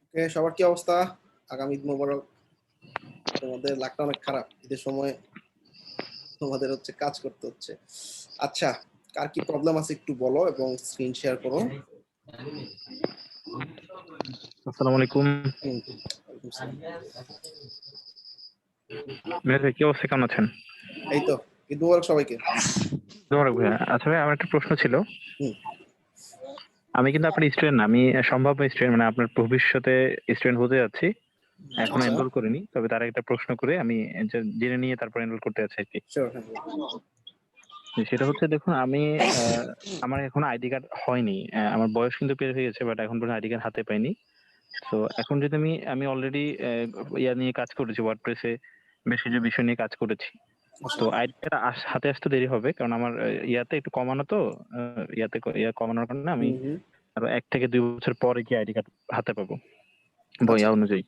ওকে, সবার কি অবস্থা? আগামী ঈদ মোবারক। তোমাদের লাকটা অনেক খারাপ, ঈদের সময় তোমাদের হচ্ছে কাজ করতে হচ্ছে। আচ্ছা, কার কি প্রবলেম আছে একটু বলো এবং স্ক্রিন শেয়ার করো। আসসালামু আলাইকুম। ওয়ালাইকুম আসসালাম। মেয়ে কি অবস্থা, কেমন আছেন? এই তো, ঈদ মোবারক সবাইকে। তোমার ভাইয়া, আচ্ছা ভাই, আমার একটা প্রশ্ন ছিল। হুম, আমি কিন্তু আপনার স্টুডেন্ট না, আমি সম্ভাব্য স্টুডেন্ট, মানে আপনার ভবিষ্যতে স্টুডেন্ট হতে যাচ্ছি। এখনো আচ্ছা, এনরোল করিনি, তবে তার একটা প্রশ্ন করে আমি জেনে নিয়ে তারপর এনরোল করতে যাচ্ছি আর কি। শিওর, হ্যাঁ। সেটা হচ্ছে, দেখুন আমি আমার এখনো আইডি কার্ড হয়নি। আমার বয়স কিন্তু পের হয়ে গেছে, বাট এখন পর্যন্ত আইডি কার্ড হাতে পাইনি। তো এখন যদি আমি অলরেডি ইয়া নিয়ে কাজ করেছি, ওয়ার্ডপ্রেসে বেশ কিছু বিষয় নিয়ে কাজ করেছি। আচ্ছা, তো আইডি কার্ড হাতে আসতে দেরি হবে, কারণ আমার ইয়াতে একটু কমানো, তো ইয়া কমানোর কারণে আমি হুম হুম, আরো 1 থেকে 2 বছর পরে কি আইডি কার্ড হাতে পাবো আচ্ছা, বইয়া অনুযায়ী।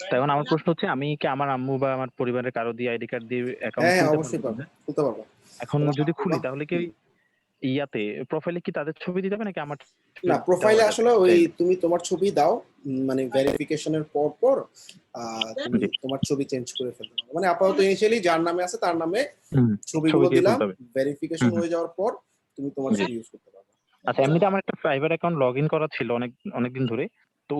তো এখন আমার প্রশ্ন হচ্ছে, আমি কি আমার আম্মু বা আমার পরিবারের কারো দিয়ে আইডি কার্ড দিয়ে অ্যাকাউন্ট হ্যাঁ হ্যাঁ, খুলতে পারবো অবশ্যই পারবো, কিনা? খুলতে পারবো। এখন তোমার যদি আব্বু খুলি বা তাহলে কি ইয়াতে প্রোফাইলে কি তাদের ছবি দিতে হবে নাকি আমার ছবি না, দেওয়া প্রোফাইলে যাবে আসলে ওই চাইলে? তুমি তোমার ছবি দাও, মানে ভেরিফিকেশনের পর পর তুমি জি। তোমার ছবি চেঞ্জ করে ফেলতে পারো। মানে আপাতত ইনিশিয়ালি যার নামে আছে তার নামে হুম। ছবি ছবিগুলো দিয়ে দিলাম, খুলতে হবে। ভেরিফিকেশন হুম হুম। হয়ে যাওয়ার পর তুমি তোমার জি। ছবি ইউজ করতে পারবে। আচ্ছা, এমনিতে আমার একটা প্রাইভেট অ্যাকাউন্ট লগ ইন করা ছিল অনেকদিন ধরে। তো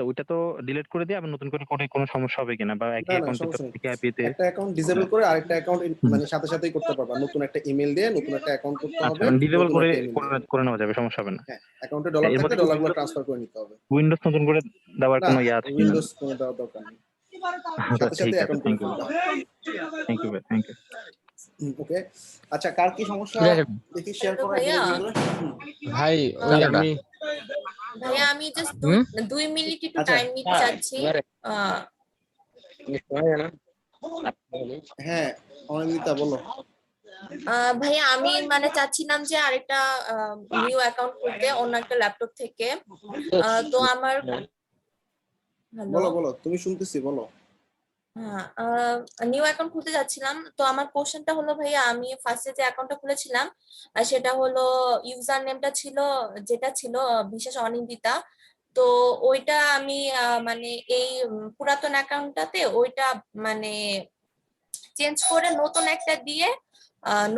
ওইটা তো ডিলিট করে দিয়ে আবার নতুন করে কোনো সমস্যা হবে কিনা, বা না একই না, অ্যাকাউন্টে তো সমস্যা নেই। একই অ্যাপিতে? একটা অ্যাকাউন্ট ডিসেবল করে আরেকটা অ্যাকাউন্ট হুম। মানে সাথে সাথেই করতে পারবা। নতুন একটা ইমেল দিয়ে নতুন একটা অ্যাকাউন্ট করতে আচ্ছা, হবে, মানে ডিসেবল নতুন করে একটা ইমেল করে দিয়ে। করে নেওয়া যাবে, সমস্যা হবে না? হ্যাঁ, অ্যাকাউন্টে ডলার এর থাকলে মধ্যে কি ডলারগুলো উইন্ডোজ ট্রান্সফার করে নিতে হবে। উইন্ডোজ নতুন করে দেওয়ার না, কোনো ইয়ে আছে কিনা? উইন্ডোজ কোনো দেওয়ার দরকার নেই, আচ্ছা, সাথে সাথে ঠিক আছে, অ্যাকাউন্ট করে থ্যাংক ইউ। ফেলবা। থ্যাংক ইউ ভাই, থ্যাংক ইউ। ওকে, আচ্ছা, কার কি সমস্যা দেখি শেয়ার হ্যালো করো ভাইয়া। একজনের ভিতরে। ভাই ওই আহ, আমি ভাইয়া আমি জাস্ট হুম 2 মিনিট একটু আচ্ছা, টাইম নিতে চাচ্ছি। আহ, হ্যাঁ, অনিন্দিতা বলো। ভাইয়া আমি মানে চাচ্ছিলাম যে আরেকটা নিউ অ্যাকাউন্ট খুলতে অন্য একটা ল্যাপটপ থেকে। তো আমার হ্যালো, বলো বলো, তুমি শুনতেছি, বলো। হ্যাঁ, নিউ অ্যাকাউন্ট খুলতে যাচ্ছিলাম। তো আমার কোশ্চেনটা হলো ভাইয়া, আমি ফার্স্টে যে অ্যাকাউন্টটা খুলেছিলাম সেটা হলো ইউজার নেমটা ছিল, যেটা ছিল বিশেষ অনিন্দিতা। তো ওইটা আমি মানে এই পুরাতন অ্যাকাউন্টটাতে ওইটা মানে চেঞ্জ করে নতুন একটা দিয়ে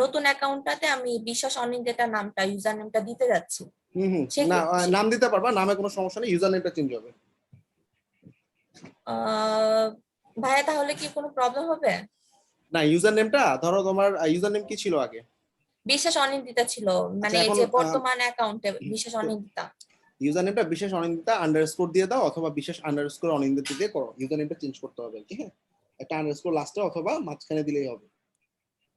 নতুন অ্যাকাউন্টটাতে আমি বিশ্বাস অনিন্দিতা নামটা ইউজার নেমটা দিতে যাচ্ছি। হুম হুম, সে না, কি নাম দিতে পারবা, নামে কোনো সমস্যা নেই, ইউজার নেমটা চেঞ্জ হবে। আহ, ভাইয়া তাহলে কি কোনো প্রবলেম হবে? না, ইউজার নেমটা ধরো, তোমার ইউজার নেম কি ছিল আগে? বিশ্বাস অনিন্দিতা ছিল, আচ্ছা, মানে এই এখন যে বর্তমান অ্যাকাউন্টে বিশ্বাস তো অনিন্দিতা। ইউজার নেমটা বিশেষ অনিন্দিতা আন্ডারস্কোর দিয়ে দাও, অথবা বিশেষ আন্ডারস্কোর অনিন্দিতা দিয়ে করো। ইউজার নেমটা চেঞ্জ করতে হবে আর কি, হ্যাঁ, একটা আন্ডারস্কোর লাস্টে অথবা মাঝখানে দিলেই হবে।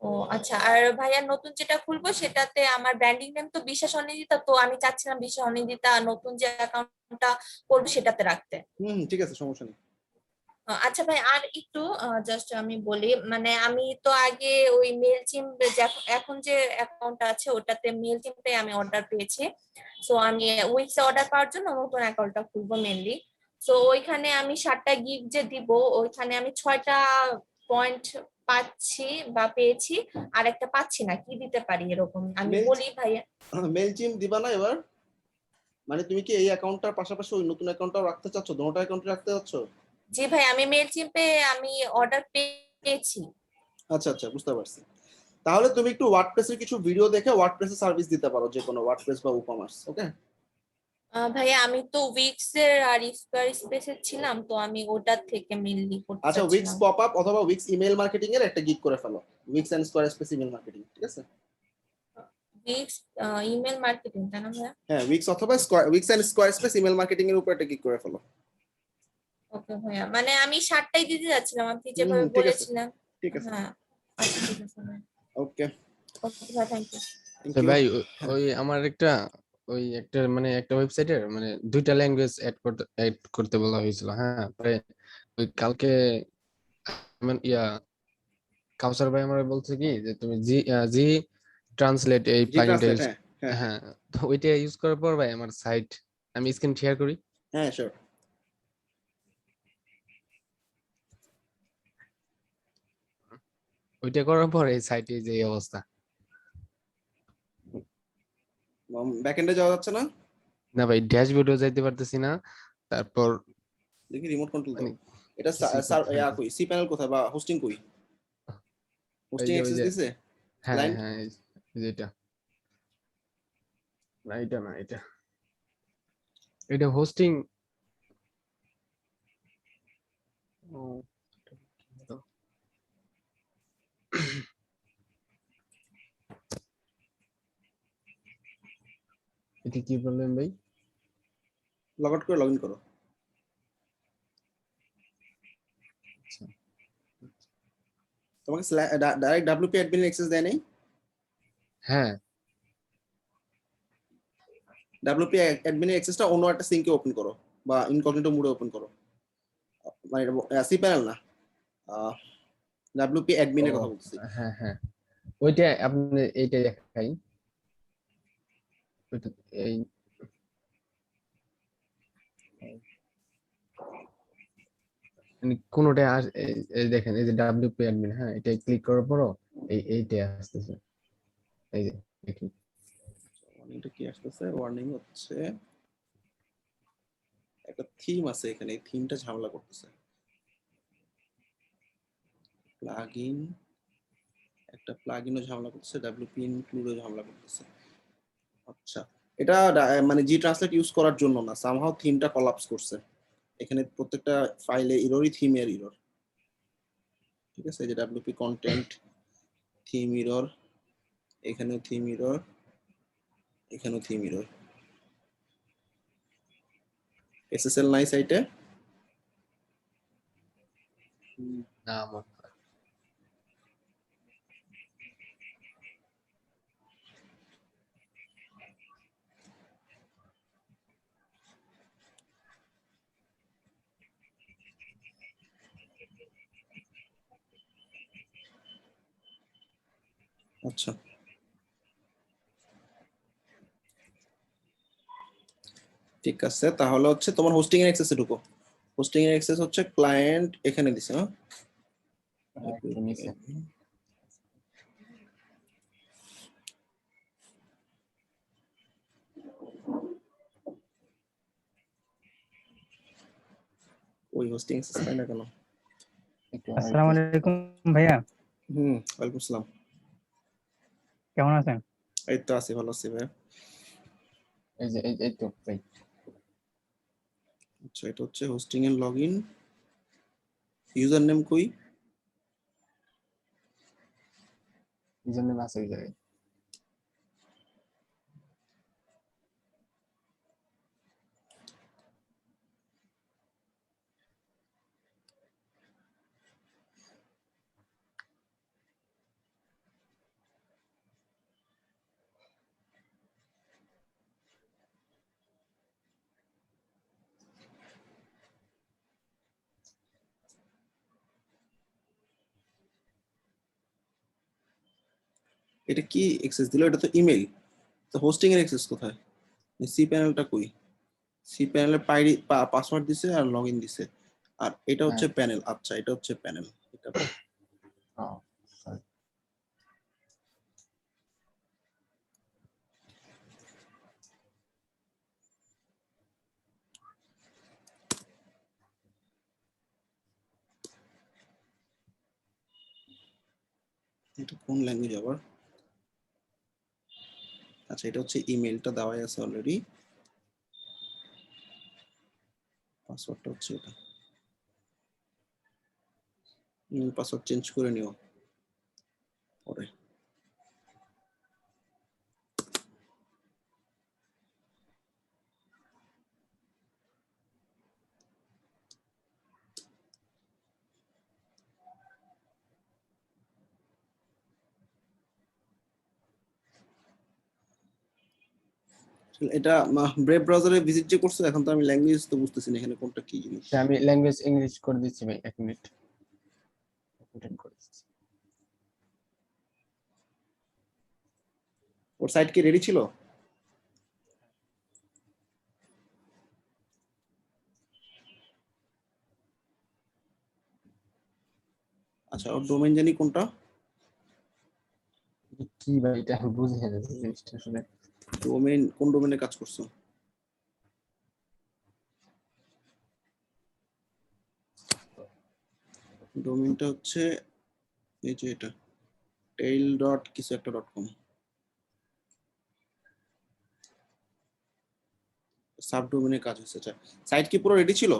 ও আচ্ছা, আর ভাইয়া নতুন যেটা খুলবো সেটাতে আমার ব্র্যান্ডিং নেম তো বিশ্বাস অনিন্দিতা, তো আমি চাচ্ছিলাম বিশ্বাস অনিন্দিতা নতুন যে অ্যাকাউন্টটা করবো সেটাতে রাখতে। হুম হুম, ঠিক আছে, সমস্যা নেই। আচ্ছা ভাই, আর একটু জাস্ট আমি বলি, মানে আমি তো আগে ওই মেল চিম, এখন যে অ্যাকাউন্ট আছে ওটাতে মেল চিমটাই আমি অর্ডার পেয়েছি। সো আমি উইক্সে অর্ডার পাওয়ার জন্য নতুন অ্যাকাউন্টটা খুলবো মেনলি। সো ওইখানে আমি 7টা গিগ যে দিব, ওইখানে আমি 6টা পয়েন্ট পাচ্ছি বা পেয়েছি, আর একটা পাচ্ছি না, কি দিতে পারি এরকম আমি মেল বলি ভাইয়া। মেল চিম দিবা না এবার? মানে তুমি কি এই অ্যাকাউন্টটার পাশাপাশি ওই নতুন অ্যাকাউন্টটাও রাখতে চাচ্ছ, দুটোটা অ্যাকাউন্টে রাখতে চাচ্ছ? জি ভাই, আমি মেল চিমে আমি অর্ডার পেয়েছি। আচ্ছা আচ্ছা, বুঝতে পারছি। তাহলে তুমি একটু ওয়ার্ডপ্রেসের কিছু ভিডিও দেখে ওয়ার্ডপ্রেসে সার্ভিস দিতে পারো, যে কোনো ওয়ার্ডপ্রেস বা উকমার্স। ওকে, ভাইয়া আমি তো উইক্স এর আর স্কোয়ার স্পেসের ছিলাম, তো আমি ওটার থেকে মেনলি করতে আচ্ছা, উইক্স চাচ্ছিলাম। পপ আপ অথবা উইক্স ইমেল মার্কেটিং এর একটা গিগ করে ফেলো, Wix and Squarespace email marketing, ঠিক আছে? উইক্স ইমেল মার্কেটিং, তাই না ভাইয়া? হ্যাঁ, উইক্স অথবা Wix and Squarespace email marketing এর উপর একটা গিগ করে ফেলো। ওকে ভাইয়া, মানে আমি 7টাই দিতে যাচ্ছিলাম আপনি হুম যেভাবে হুম, ঠিক আছে, বলেছিলেন। ঠিক আছে। হ্যাঁ, আচ্ছা ঠিক আছে ভাই। ওকে, ওকে ভাই, থ্যাংক ইউ। থ্যাংক তো ইউ। ভাই হ্যাঁ, ওই আমার একটা ওই একটা মানে একটা ওয়েবসাইটের মানে 2টা ল্যাঙ্গুয়েজ অ্যাড করতে বলা হয়েছিল। হ্যাঁ, পরে ওই কালকে ইয়া কাউসার ভাই আমার বলছে কি যে তুমি জি জি ট্রান্সলেট এই জি প্লাগইনটা ট্রান্সলেট, ইউজ। হ্যাঁ হ্যাঁ হ্যাঁ হ্যাঁ, তো ওইটা ইউজ করার পর ভাই আমার সাইট, আমি স্ক্রিন শেয়ার করি। হ্যাঁ, শিওর। ওইটা করার পর এই সাইটে যে এই অবস্থা। ব্যাকএন্ডে যাওয়া যাচ্ছে না? না ভাই ড্যাশবোর্ডেও যাইতে পারতেছি না, তারপর দেখি রিমোট কন্ট্রোল দাও। মানে এটা কিছুই করতে পারতেছি কই, সি প্যানেল কোথায় বা হোস্টিং কই? হোস্টিং ওই অ্যাক্সেস যে দিছে হ্যাঁ ক্লায়েন্ট? হ্যাঁ এই যে এটা না এটা না এটা এটা হোস্টিং। এটা কি বললেন ভাই? লগ আউট করে লগইন করো। আচ্ছা, তোমাকে ডাইরেক্ট ডাব্লিউপি অ্যাডমিন অ্যাক্সেস দেয় নাই? হ্যাঁ ডাব্লিউপি অ্যাডমিন অ্যাক্সেসটা অন্য একটা সিঙ্কে ওপেন করো বা ইনকগনিটো মোডে ওপেন করো। মানে সি প্যানেল না, ডাব্লিউপি ও অ্যাডমিনের কথা বলতেছি। হ্যাঁ হ্যাঁ ওইটা আপনি এইটা দেখাই ওইটা এই মানে কোনটা এই দেখেন এই যে ডাব্লিউপি অ্যাডমিন, হ্যাঁ এটা ক্লিক করার পরও এইটা আসতেছে এই যে দেখি। ওয়ার্নিংটা কি আসতেছে? ওয়ার্নিং হচ্ছে একটা থিম আছে এখানে, এই থিমটা ঝামেলা করতেছে। প্লাগইন, একটা প্লাগইনও ঝামেলা করতেছে, ডাব্লিউপি ইনক্লুডও ঝামেলা করতেছে। আচ্ছা, এটা মানে জি ট্রান্সলেট ইউজ করার জন্য না, সামহাউ থিমটা কলাপস করছে। এখানে প্রত্যেকটা ফাইলে ইররই থিমের ইরর। ঠিক আছে, এই যে ডাব্লিউপি কন্টেন্ট থিম ইরর, এখানেও থিম ইরর, এখানেও থিম ইরর। এসএসএল নাই সাইটে? না আমার আচ্ছা, ঠিক আছে, তাহলে হচ্ছে তোমার হোস্টিং এর অ্যাক্সেসে ঢুকো। হোস্টিং এর অ্যাক্সেস হচ্ছে ক্লায়েন্ট এখানে দিছে না? একটু নিচে ওই হোস্টিং অ্যাক্সেস পাই না কেন? একটু আসসালামু আলাইকুম ভাইয়া, ওয়ালাইকুম আসসালাম। কেমন আছেন? এই তো আছি, ভালো আছি ভাই। এই যে এই তো ভাই আচ্ছা, এটা হচ্ছে হোস্টিং এর লগইন। ইউজার নেম কই? এই জন্য আছে ওই জায়গায়। এটা কি অ্যাক্সেস দিলো? এটা তো ইমেল। তো হোস্টিং এর অ্যাক্সেস কোথায়? সি প্যানেলটা কই? সি প্যানেলে পাসওয়ার্ড দিছে আর লগইন দিছে। আর এটা হচ্ছে হ্যাঁ প্যানেল। আচ্ছা, এটা হচ্ছে প্যানেল। এটা ও sorry। এটা কোন ল্যাঙ্গুয়েজ আবার? আচ্ছা, এটা হচ্ছে ইমেলটা দেওয়াই আছে অলরেডি। পাসওয়ার্ডটা হচ্ছে এটা। ইমেল পাসওয়ার্ড চেঞ্জ করে নিও পরে। এটা ব্রেভ ব্রাউজারে ভিজিট যে করছো, এখন তো আমি ল্যাঙ্গুয়েজ তো বুঝতেছি না এখানে কোনটা কি জিনিস। আমি ল্যাঙ্গুয়েজ ইংলিশ করে দিচ্ছি ভাই, 1 মিনিট ওপেন করে দিচ্ছি। ওর সাইট কি রেডি ছিল? আচ্ছা, ওর ডোমেইন জানি কোনটা? কি ভাই এটা আমি বুঝি না যে জিনিসটা আসলে। ডোমেইন, কোন ডোমেইনে কাজ করছো? ডোমেইনটা হচ্ছে এই যে এটা টেইল ডট কিছু একটা .com সাবডোমেইনের কাজ হচ্ছে। আচ্ছা সাইট কি পুরো রেডি ছিল?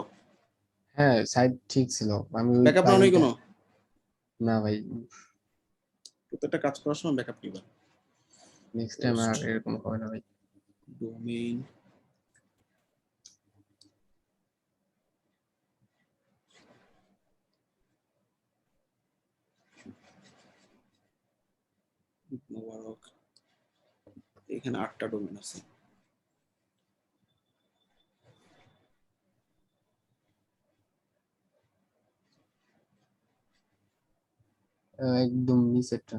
হ্যাঁ সাইট ঠিক ছিল, আমি ওই ব্যাকআপ নাও নাই কোনো? না ভাই, প্রত্যেকটা কাজ করার সময় ব্যাকআপ নিবা। নেক্সট টাইম আর এরকম হবে না ভাই। ডোমেইন মোবারক, এখানে 8টা ডোমেইন আছে। একদম নিচেরটা।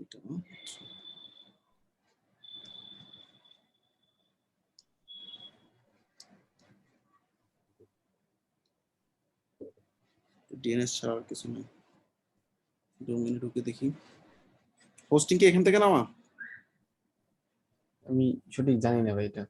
এটা না? ডিএনএস ছাড়া আর কিছু নেই। ডোমেইনে ঢুকে দেখি হোস্টিং কি এখান থেকে নামা? আমি সঠিক জানি না ভাই এটা।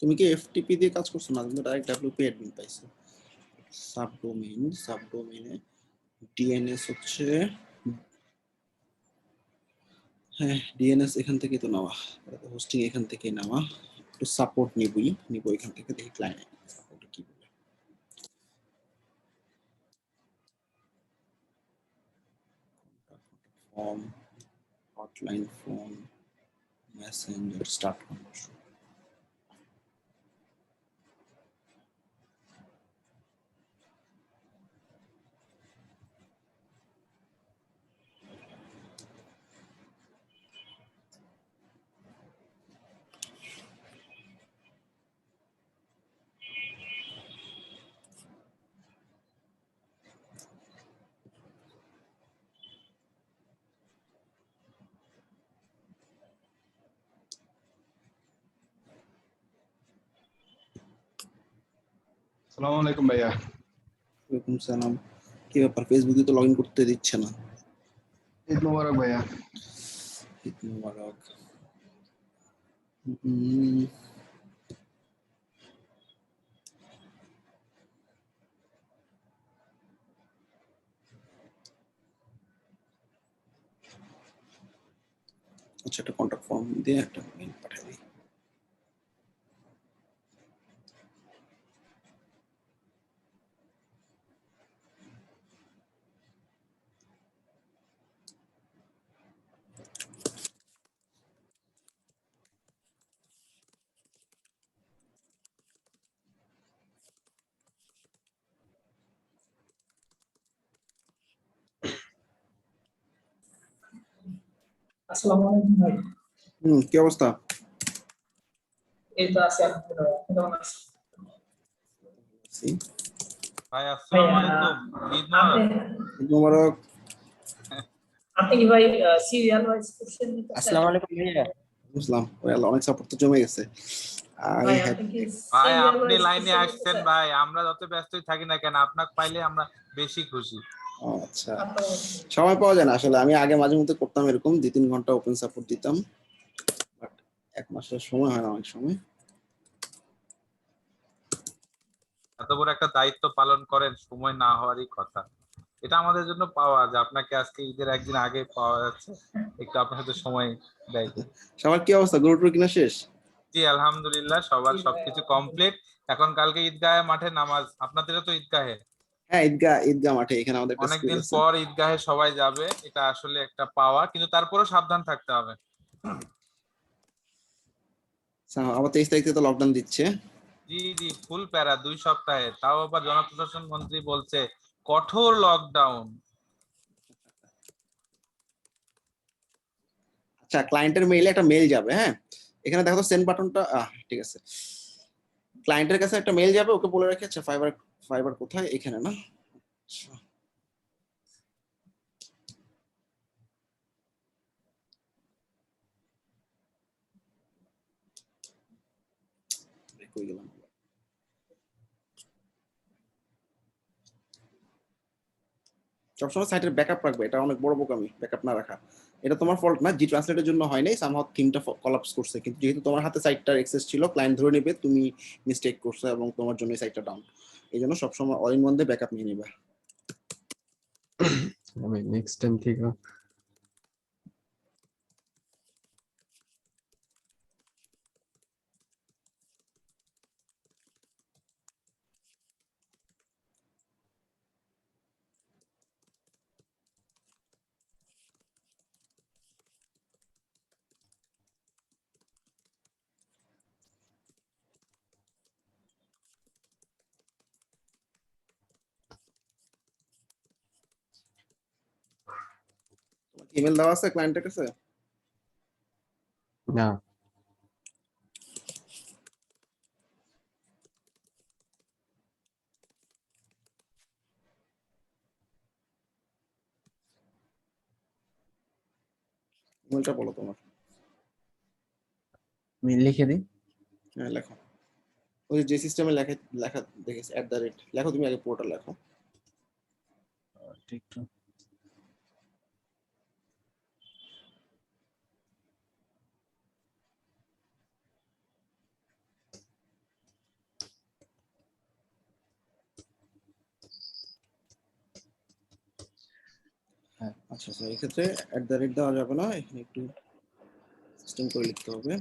তুমি কি এফটিপি দিয়ে কাজ করছো না? তুমি ডাইরেক্ট ডব্লিউপি অ্যাডমিন পাইছো। সাবডোমেইনে ডিএনএস হচ্ছে, হ্যাঁ ডিএনএস এখান থেকে তো নেওয়া, হোস্টিং এখান থেকে নেওয়া। একটু সাপোর্ট নিব এখান থেকে, দেখি ক্লায়েন্ট সাপোর্ট কি বলে। Form, hotline phone, Messenger, start conversion. আসসালামু আলাইকুম ভাইয়া। ওয়ালাইকুম সালাম। কি ব্যাপার, ফেসবুকে তো লগইন করতে দিচ্ছে না? ঈদ মোবারক ভাইয়া। ঈদ মোবারক। আচ্ছা একটা কন্টাক্ট ফর্ম দিয়ে একটা মেইল পাঠিয়ে দিই। আসসালামু আলাইকুম ভাই। কি অবস্থা? এই তো আছি আলহামদুলিল্লাহ, আপনি কেমন আছেন? জি। ভাই আসসালামু আলাইকুম, ঈদ মোবারক। ঈদ মোবারক। আপনি কি ভাই সিরিয়াল ওয়াইজ কোশ্চেন নিতেছেন? আসসালামু আলাইকুম ভাইয়া। বুঝলাম, ওই আল্লাহ, অনেক সাপোর্ট তো জমে গেছে। ভাই আপনি কি ভাই সিরিয়াল আপনি ওয়াইজ লাইনে কোশ্চেন আসছেন নিতেছেন? ভাই, আমরা যত ব্যস্তই থাকি না কেন আপনাকে পাইলে আমরা বেশি খুশি। আচ্ছা, সময় পাওয়া যায় না আসলে। আমি আগে মাঝে মধ্যে করতাম এরকম 2-3 ঘন্টা ওপেন সাপোর্ট দিতাম, বাট এখন আসলে সময় হয় না অনেক সময়। এত বড় একটা দায়িত্ব পালন করেন, সময় না হওয়ারই কথা। এটা আমাদের জন্য পাওয়া যে আপনাকে আজকে ঈদের একদিন আগে পাওয়া যাচ্ছে, একটু আপনার সাথে সময় দেয়। সবার কি অবস্থা, গরু টরু কিনা শেষ? জি আলহামদুলিল্লাহ, সবার সবকিছু কমপ্লিট। এখন কালকে ঈদগাহে মাঠে নামাজ, আপনাদেরও তো ঈদগাহে? হ্যাঁ ঈদগাহ মাঠে, এখানে আমাদের একটা স্কুল অনেকদিন আছে। পর ঈদগাহে সবাই যাবে, এটা আসলে একটা পাওয়া, কিন্তু তারপরেও সাবধান থাকতে হবে। আবার 23 তারিখ থেকে তো লকডাউন দিচ্ছে। জি জি, ফুল প্যারা 2 সপ্তাহে, তাও আবার জনপ্রশাসন মন্ত্রী বলছে কঠোর লকডাউন। আচ্ছা ক্লায়েন্টের মেইলে একটা মেইল যাবে, হ্যাঁ এখানে দেখো তো সেন্ড বাটনটা, ঠিক আছে। ক্লায়েন্টের কাছে একটা মেইল যাবে, ওকে বলে রাখি। আচ্ছা ফাইবার কোথায়, এখানে না? আচ্ছা হয়ে গেলাম। সবসময় সাইটের ব্যাকআপ রাখবে, এটা অনেক বড় বোকামি ব্যাকআপ না রাখা। এটা তোমার ফল্ট না, জি ট্রান্সলেটের জন্য হয় নাই, সামহাউ থিমটা কলাপস করছে, কিন্তু যেহেতু তোমার হাতে সাইটটার অ্যাক্সেস ছিল, ক্লায়েন্ট ধরে নেবে তুমি মিস্টেক করছো এবং তোমার জন্য সাইটটা ডাউন। এই জন্য সবসময় অল ইন ওয়ান দিয়ে ব্যাকআপ নিয়ে নিবা। আমি নেক্সট টাইম থেকে ইমেল দেওয়া আছে ক্লায়েন্টের কাছে? না ইমেলটা বলো তোমার। আমি লিখে দিই। হ্যাঁ লেখো, ওই যে সিস্টেমে লেখা লেখা দেখেছি @ লেখো, তুমি আগে পুরোটা লেখো। ঠিক তো। আচ্ছা স্যার, এক্ষেত্রে @ দেওয়া যাবে না, এখানে একটু সিস্টেম করে লিখতে হবে।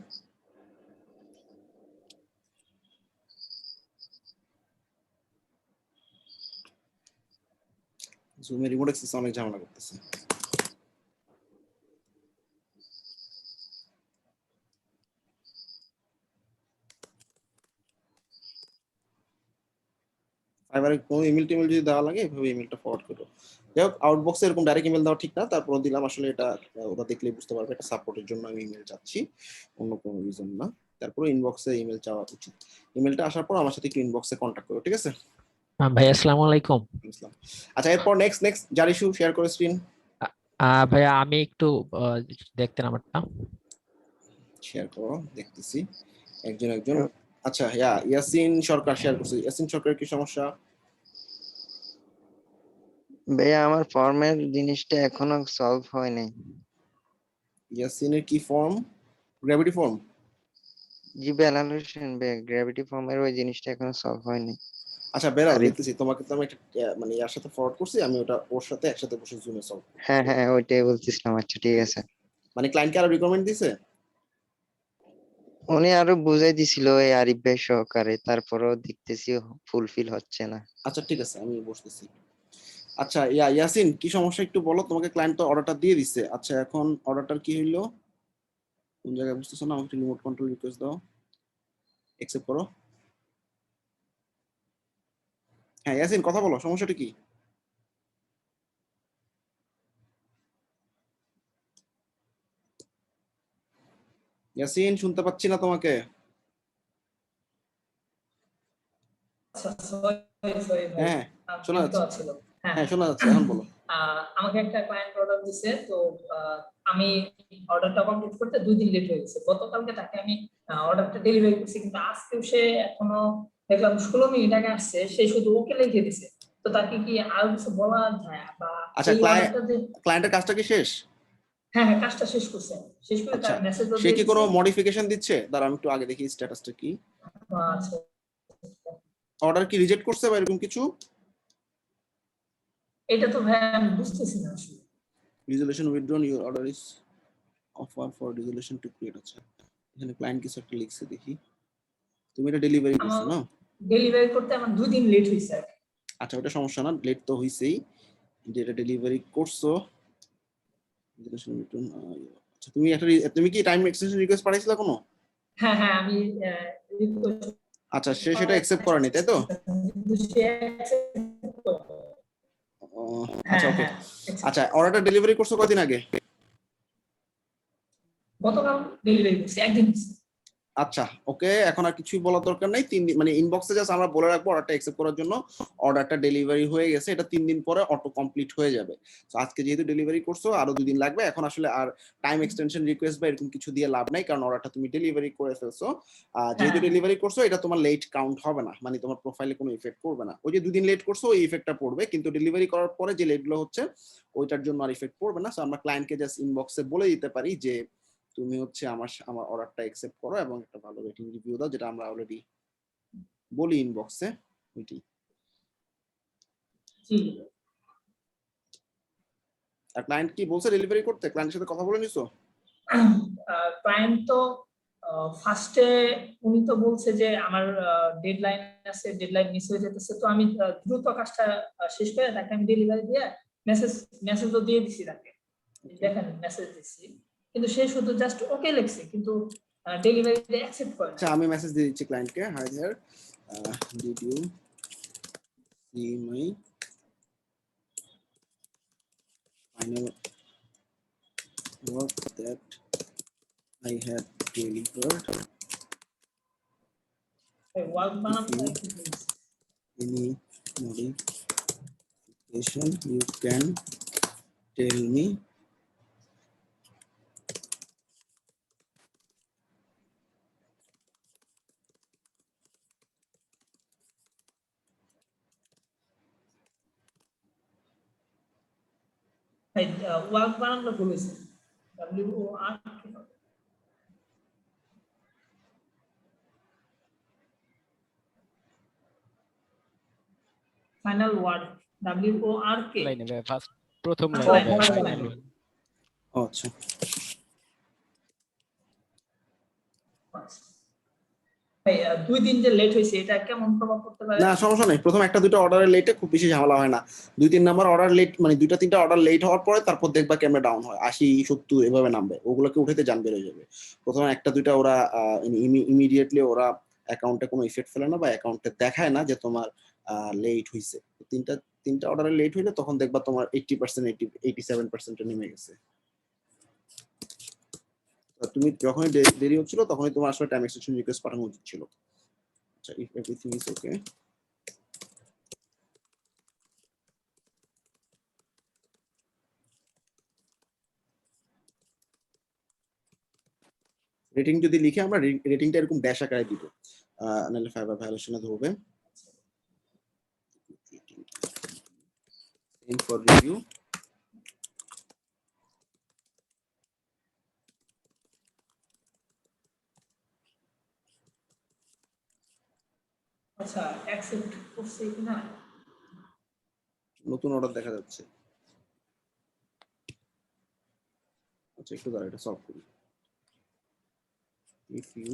জুমে রিমোট অ্যাক্সেস অনেক ঝামেলা করতেছে। ফাইবারে কোনো ইমেল টিমেল যদি দেওয়া লাগে এভাবে ইমেলটা ফরওয়ার্ড করো। যাই হোক, আউটবক্সে এরকম ডাইরেক্ট ইমেল দেওয়া ঠিক না, তারপর দিলাম, আসলে এটা ওরা দেখলেই বুঝতে পারবে এটা সাপোর্টের জন্য আমি ইমেল চাচ্ছি, অন্য কোনো রিজন না। তারপর ইনবক্সে ইমেল চাওয়া উচিত। ইমেলটা আসার পর আমার সাথে একটু ইনবক্সে কন্ট্যাক্ট করো, ঠিক আছে? ভাই আসসালামু আলাইকুম। বুঝলাম। আচ্ছা, এরপর নেক্সট জারিশু শেয়ার করো স্ক্রিন। ভাইয়া আমি একটু দেখতেন আমারটা। শেয়ার করো, দেখতেছি একজন একজন। আচ্ছা, ইয়াসিন সরকার শেয়ার করছে। ইয়াসিন সরকারের কি সমস্যা? ভাইয়া আমার ফর্মের জিনিসটা এখনো সলভ হয় নাই। ইয়াসিনের কি ফর্ম? Gravity form? জি ভ্যালিডেশন গ্র্যাভিটি ফর্মের ওই জিনিসটা এখনো সলভ হয়নি। আচ্ছা বেলাল, আরে দেখতেছি তোমাকে তো আমি একটা মানে ইয়ার সাথে ফরওয়ার্ড করছি, আমি ওটা ওর সাথে একসাথে বসে জুমে সলভ। হ্যাঁ হ্যাঁ ওইটাই বলতেছিলাম। আচ্ছা ঠিক আছে। মানে ক্লায়েন্টকে আরো রিকমেন্ড দিছে? উনি আরো বুঝাই দিছিল এই আরিফ ভাই সহকারে, তারপরেও দেখতেছি ফুলফিল হচ্ছে না। আচ্ছা ঠিক আছে, আমি বসতেছি। আচ্ছা ইয়াসিন, কি সমস্যা একটু বলো। তোমাকে ক্লায়েন্ট তো অর্ডারটা দিয়ে দিছে, আচ্ছা এখন অর্ডারটার কি হইলো? কোন জায়গায় বুঝতেছো না? আমাকে রিমোট কন্ট্রোল রিকোয়েস্ট দাও, অ্যাকসেপ্ট করো। হ্যাঁ ইয়াসিন, কথা বলো, সমস্যাটা কি? ইয়াসিন, শুনতে পাচ্ছি না তোমাকে। আচ্ছা সরি ভাই, হ্যাঁ শোনা মিউট যাচ্ছে। ছিল। হ্যাঁ হ্যাঁ শোনা যাচ্ছে, এখন বলো। আমাকে একটা ক্লায়েন্ট অর্ডার দিছে, তো আমি অর্ডারটা কমপ্লিট করতে 2 দিন লেট হয়ে গেছে। গতকালকে তাকে আমি অর্ডারটা ডেলিভারি করছি, কিন্তু আজকেও সে এখনো দেখলাম 16 মিনিট আগে আসছে, সে শুধু ওকে লিখে দিছে। তো তাকে কি আর কিছু বলা যায় বা আচ্ছা, এই অর্ডারটা যে ক্লায়েন্টের কাজটা কি শেষ? হ্যাঁ কাজটা শেষ করছে, শেষ করে আচ্ছা, তার মেসেজ সে কি কোনো মডিফিকেশন দিচ্ছে? দাঁড়া আমি একটু আগে দেখি স্ট্যাটাসটা কি। আচ্ছা অর্ডার কি রিজেক্ট করছে বা এরকম কিছু? এটা তো ভাই আমি বুঝতেছি না আসলে। Resolution withdrawn, your order is offer for resolution to create. আচ্ছা, এখানে ক্লায়েন্ট কিছু একটা লিখছে দেখি। তুমি এটা ডেলিভারি করছো না? ডেলিভারি করতে আমার 2 দিন লেট হইছে। আচ্ছা, ওটা সমস্যা না, লেট তো হইছেই, যেটা ডেলিভারি করছো। Resolution withdrawn. আচ্ছা, তুমি কি টাইম এক্সটেনশন রিকোয়েস্ট পাঠাইছিলা কোনো? হ্যাঁ হ্যাঁ আমি রিকোয়েস্ট। আচ্ছা, সে সেটা অ্যাকসেপ্ট করেনি তাই তো? আচ্ছা ওকে। আচ্ছা, অর্ডারটা ডেলিভারি করছো কতদিন আগে? গতকাল ডেলিভারি করছি, একদিন। আচ্ছা ওকে, এখন আর কিছুই বলার দরকার নাই। 3 দিন মানে ইনবক্সে জাস্ট আমরা বলে রাখবো অর্ডারটা অ্যাকসেপ্ট করার জন্য, অর্ডারটা ডেলিভারি হয়ে গেছে, এটা 3 দিন পরে অটো কমপ্লিট হয়ে যাবে। তো আজকে যেহেতু ডেলিভারি করছো আরো 2 দিন লাগবে, এখন আসলে আর টাইম এক্সটেনশন রিকোয়েস্ট বা এরকম কিছু দিয়ে লাভ নাই, কারণ অর্ডারটা তুমি ডেলিভারি করে ফেলছো। যেহেতু ডেলিভারি করছো এটা তোমার লেট কাউন্ট হবে না, মানে তোমার প্রোফাইলে কোনো ইফেক্ট পড়বে না। ওই যে 2 দিন লেট করছো ওই ইফেক্টটা পড়বে, কিন্তু ডেলিভারি করার পরে যে লেটগুলো হচ্ছে ওইটার জন্য আর ইফেক্ট পড়বে না। সো আমরা ক্লায়েন্টকে জাস্ট ইনবক্সে বলে দিতে পারি যে তুমি হচ্ছে আমার অর্ডারটা অ্যাকসেপ্ট করো এবং একটা ভালো রেটিং রিভিউ দাও, যেটা আমরা অলরেডি বলি ইনবক্সে ওইটি। জি আর ক্লায়েন্ট কি বলছে ডেলিভারি করতে? ক্লায়েন্টের সাথে কথা বলে নিছো? ক্লায়েন্ট তো ফার্স্টে উনি তো বলছে যে আমার ডেডলাইন আছে, ডেডলাইন মিস হয়ে যেতেছে, তো আমি দ্রুত কাজটা শেষ করে তাকে আমি ডেলিভারি দিয়ে মেসেজও দিয়ে দিছি তাকে, দেখেন মেসেজ দিছি, কিন্তু সে শুধু জাস্ট ওকে লিখছে কিন্তু ডেলিভারিতে অ্যাকসেপ্ট করে না। আচ্ছা আমি মেসেজ দিয়ে দিচ্ছি ক্লায়েন্টকে, hi there, did you see my final work that I have delivered? Work বানাতে Any modification you can tell me? Work বানানো বলেছে WOR ফাইনাল ওয়ার্ড WORK লাইনে ভাই ফার্স্ট প্রথম আচ্ছা, লাইনে লাইনে, ফাইনাল লাইনে। আচ্ছা ভাই 2 দিন যে লেট হয়েছে এটা কেমন প্রভাব পড়তে পারে? না সমস্যা নেই, প্রথম একটা দুটো অর্ডারের লেটে খুব বেশি ঝামেলা হয় না। 2-3 নাম্বার অর্ডার লেট মানে 2-3টা অর্ডার লেট হওয়ার পরে তারপর দেখবা ক্যামেরা ডাউন হয় 80-70 এভাবে নামবে, ওগুলোকে উঠাতে জান বের হয়ে যাবে। প্রথমে একটা দুইটা ওরা ইমিডিয়েটলি ওরা অ্যাকাউন্টে কোনো ইফেক্ট ফেলে না বা অ্যাকাউন্টে দেখায় না যে তোমার লেট হইছে। তিনটা অর্ডারে লেট হইলে তখন দেখবা তোমার 80% 87% নেমে গেছে। তুমি যখনই দেরি হচ্ছিল তখনই তোমার আসলে টাইম এক্সটেনশন রিকোয়েস্ট পাঠানো উচিত ছিল। আচ্ছা if everything is okay, rating যদি লিখে আমরা রেটিংটা এরকম ড্যাশ আকারে দিব, নাহলে ফাইবার ভায়োলেশনে ধরবে। সেম ফর রিভিউ, আচ্ছা অ্যাকসেপ্ট করছে কিনা নতুন অর্ডার দেখা যাচ্ছে। আচ্ছা একটু দাঁড়া, এটা সলভ করি। if you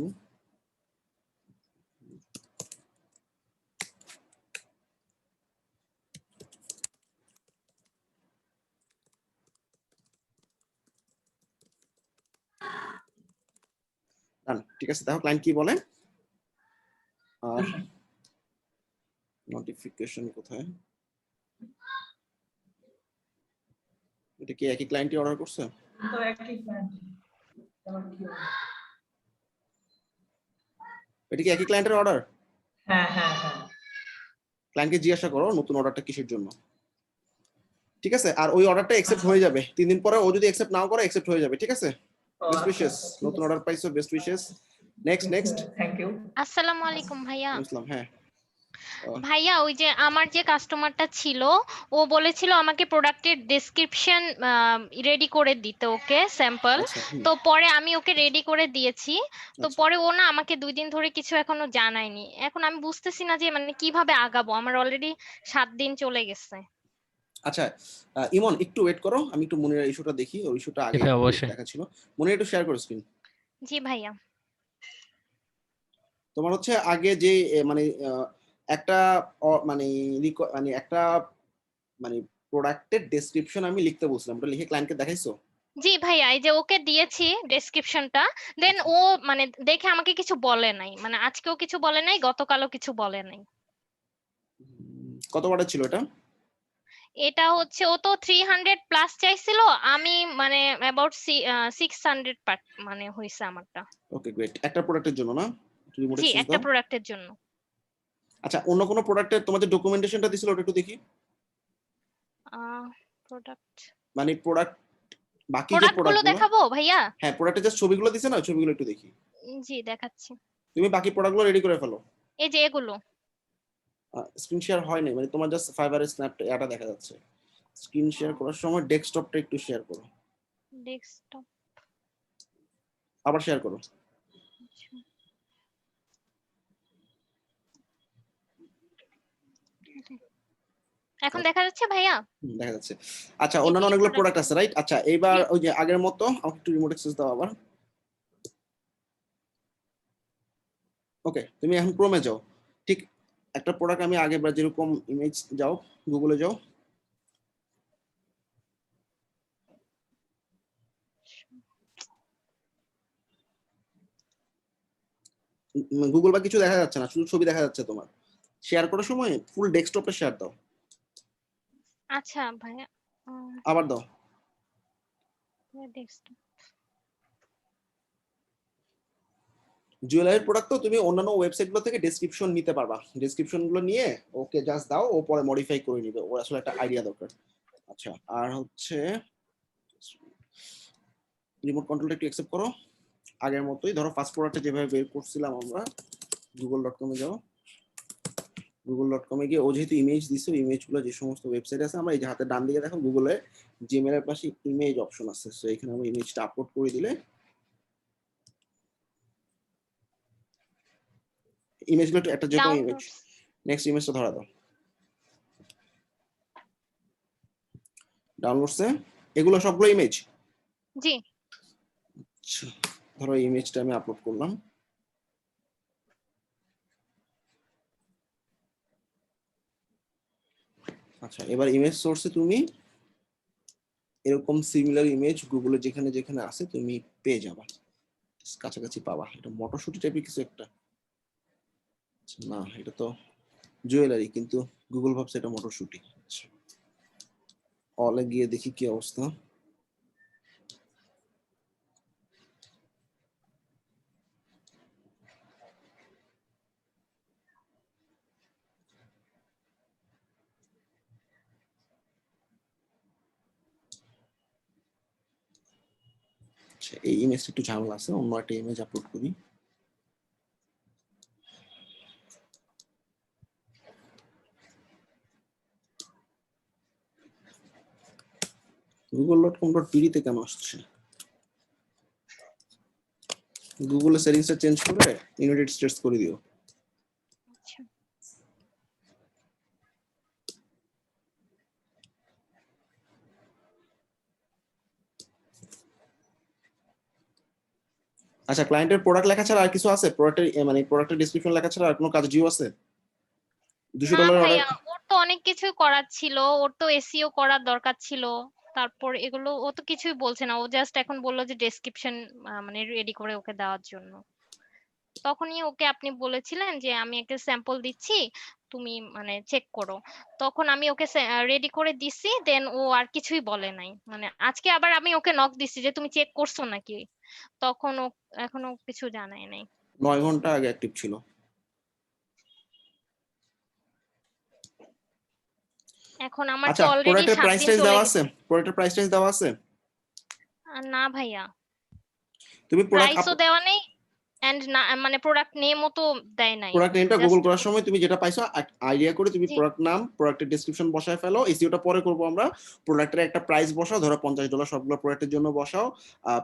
ঠিক আছে, দেখো ক্লায়েন্ট কি বলে। আর নোটিফিকেশন কোথায়? এটা কি একই ক্লায়েন্টই অর্ডার করছে? তো একই ক্লায়েন্ট আমার কি হবে? এটা কি একই ক্লায়েন্টের অর্ডার? হ্যাঁ হ্যাঁ হ্যাঁ ক্লায়েন্টকে জিজ্ঞাসা করো নতুন অর্ডারটা কিসের জন্য। ঠিক আছে, আর ওই অর্ডারটা অ্যাকসেপ্ট হয়ে যাবে 3 দিন পরে। ও যদি অ্যাকসেপ্ট নাও করে অ্যাকসেপ্ট হয়ে যাবে। ঠিক আছে, বেস্ট উইশেস, নতুন অর্ডার পাইছো, best wishes. Next thank you. আসসালামু আলাইকুম ভাইয়া। ইসলাম, হ্যাঁ ভাইয়া ওই যে আমার যে কাস্টমারটা ছিল ও বলেছিল আমাকে প্রোডাক্টের ডেসক্রিপশন রেডি করে দিতে, ওকে স্যাম্পল। তো পরে আমি ওকে রেডি করে দিয়েছি, তো পরে ও না আমাকে 2 দিন ধরে কিছু এখনো জানায়নি। এখন আমি বুঝতেছি না যে মানে কিভাবে আগাবো, আমার অলরেডি 7 দিন চলে গেছে। আচ্ছা ইমন একটু ওয়েট করো, আমি একটু মনিরের ইস্যুটা দেখি। ওই ইস্যুটা আগে দেখা ছিল। মনির একটু শেয়ার করো স্ক্রিন। জি ভাইয়া। তোমার হচ্ছে আগে যে মানে একটা মানে একটা মানে প্রোডাক্টের ডেসক্রিপশন আমি লিখতে বলছিলাম, ওটা লিখে ক্লায়েন্টকে দেখাইছো? জি ভাইয়া, এই যে ওকে দিয়েছি ডেসক্রিপশনটা, দেন ও মানে দেখে আমাকে কিছু বলে নাই, মানে আজকেও কিছু বলে নাই, গতকালও কিছু বলে নাই। কত ওয়ার্ডের ছিল এটা? এটা হচ্ছে ও তো 300 প্লাস চাইছিল, আমি মানে অ্যাবাউট 600 মানে হইছে আমারটা। Okay great. একটা প্রোডাক্টের জন্য না? রিমোট জি, এক্সেস একটা দাও। প্রোডাক্টের জন্য। আচ্ছা অন্য কোনো প্রোডাক্টের তোমাদের ডকুমেন্টেশনটা দিছিল ওটা একটু দেখি। প্রোডাক্ট মানে প্রোডাক্ট বাকি যে প্রোডাক্ট গুলো প্রোডাক্টগুলো, দেখাবো ভাইয়া? হ্যাঁ প্রোডাক্টের জাস্ট ছবিগুলো দিছে না, ওই ছবিগুলো একটু দেখি। জি দেখাচ্ছি। তুমি বাকি প্রোডাক্টগুলো রেডি করে ফেলো। এই যে এগুলো। স্ক্রিন শেয়ার হয় নাই, মানে তোমার জাস্ট ফাইবারের স্ন্যাপ এটা দেখা যাচ্ছে। স্ক্রিন শেয়ার করার সময় ডেস্কটপটা একটু শেয়ার করো, ডেস্কটপ। আবার শেয়ার করো। এখন দেখা যাচ্ছে ভাইয়া? দেখা যাচ্ছে। আচ্ছা অন্যান্য অনেকগুলো প্রোডাক্ট আছে রাইট? আচ্ছা এইবার ওই যে আগের মতো আমাকে একটু রিমোট অ্যাক্সেস দাও আবার। ওকে তুমি এখন ক্রোমে যাও। ঠিক একটা প্রোডাক্ট আমি আগেরবার যেরকম ইমেজ, যাও গুগলে যাও, গুগল বা কিছু দেখা যাচ্ছে না, শুধু ছবি দেখা যাচ্ছে তোমার। শেয়ার করার সময় ফুল ডেস্কটপটা শেয়ার দাও। আচ্ছা ভাইয়া আবার দাও। ডেস্কটপ। জুয়েলারির প্রোডাক্ট তো তুমি অন্যান্য ওয়েবসাইটগুলো থেকে ডেসক্রিপশন নিতে পারবা, ডেসক্রিপশনগুলো নিয়ে ওকে জাস্ট দাও, ও পরে মডিফাই করে নিবে, ওর আসলে একটা আইডিয়া দরকার। আচ্ছা আর হচ্ছে রিমোট কন্ট্রোলটা একটু অ্যাকসেপ্ট করো আগের মতোই। ধরো ফার্স্ট প্রোডাক্টটা যেভাবে বের করছিলাম আমরা, google.com-এ যাও। google.com-এ গিয়ে ও যেহেতু ইমেজ দিছে, ইমেজগুলো যে সমস্ত ওয়েবসাইট আছে, আমরা এই যে হাতের ডান দিকে দেখো গুগলে জিমেইল এর পাশে ইমেজ অপশন আছে, সো এখানে আমরা ইমেজটা আপলোড করে দিলে ইমেজগুলো একটা যে কোনো ইমেজ, নেক্সট ইমেজটা ধরা দাও। ডাউনলোডসে এগুলো সবগুলো ইমেজ। জি আচ্ছা ধরো ইমেজটা আমি আপলোড করলাম। আচ্ছা এবার ইমেজ সোর্সে তুমি এরকম সিমিলার ইমেজ গুগলে যেখানে যেখানে আছে তুমি পেয়ে যাবা, কাছাকাছি পাবা। এটা মটরশুটি টাইপের কিছু একটা না, এটা তো জুয়েলারি, কিন্তু গুগল ভাবছে এটা মটরশুটি। অলে গিয়ে দেখি কি অবস্থা। এই ইমেজটা একটু ঝামেলা আছে, অন্য একটা ইমেজ আপলোড করি। google.com.pd তে কেন আসছে? গুগলের সেটিংসটা চেঞ্জ করে ইউনাইটেড স্টেটস করে দিও। আচ্ছা ক্লায়েন্টের প্রোডাক্ট লেখা ছাড়া আর কিছু আছে? প্রোডাক্টের মানে প্রোডাক্টের ডেসক্রিপশন লেখা ছাড়া আর কোনো কাজ ডিউ আছে? $200 না অর্ডার। ভাইয়া, ওর তো অনেক কিছুই করার ছিল, ওর তো এসইও করার দরকার ছিল। তারপর এগুলো ও তো কিছুই বলছে না, ও জাস্ট এখন বললো যে ডেসক্রিপশন মানে রেডি করে ওকে দেওয়ার জন্য। তখনই ওকে আপনি বলেছিলেন যে আমি একটা স্যাম্পল দিচ্ছি, তুমি মানে চেক করো। তখন আমি ওকে রেডি করে দিছি, দেন ও আর কিছুই বলে নাই। মানে আজকে আবার আমি ওকে নক দিছি যে তুমি চেক করছো নাকি, তখন ও এখনো কিছু জানায় নাই। 9 ঘন্টা আগে অ্যাক্টিভ ছিল। এখন আমার তো আচ্ছা অলরেডি প্রোডাক্টের 7 প্রাইস দিন টেন্স চলে দেওয়া গেছে। আছে? প্রোডাক্টের প্রাইস টেন্স দেওয়া আছে? না ভাইয়া, তুমি প্রোডাক্ট প্রাইসও দেওয়া নেই এন্ড না মানে প্রোডাক্ট নেমও তো দেয় নাই। প্রোডাক্ট নেমটা গুগল করার সময় তুমি যেটা পাইছো আইডিয়া করে তুমি জি প্রোডাক্ট নাম, প্রোডাক্টের ডেসক্রিপশন বসায় ফেলো। এসইওটা পরে করব আমরা। প্রোডাক্টের একটা প্রাইস বসাও, ধরো $50 সবগুলো প্রোডাক্টের জন্য বসাও।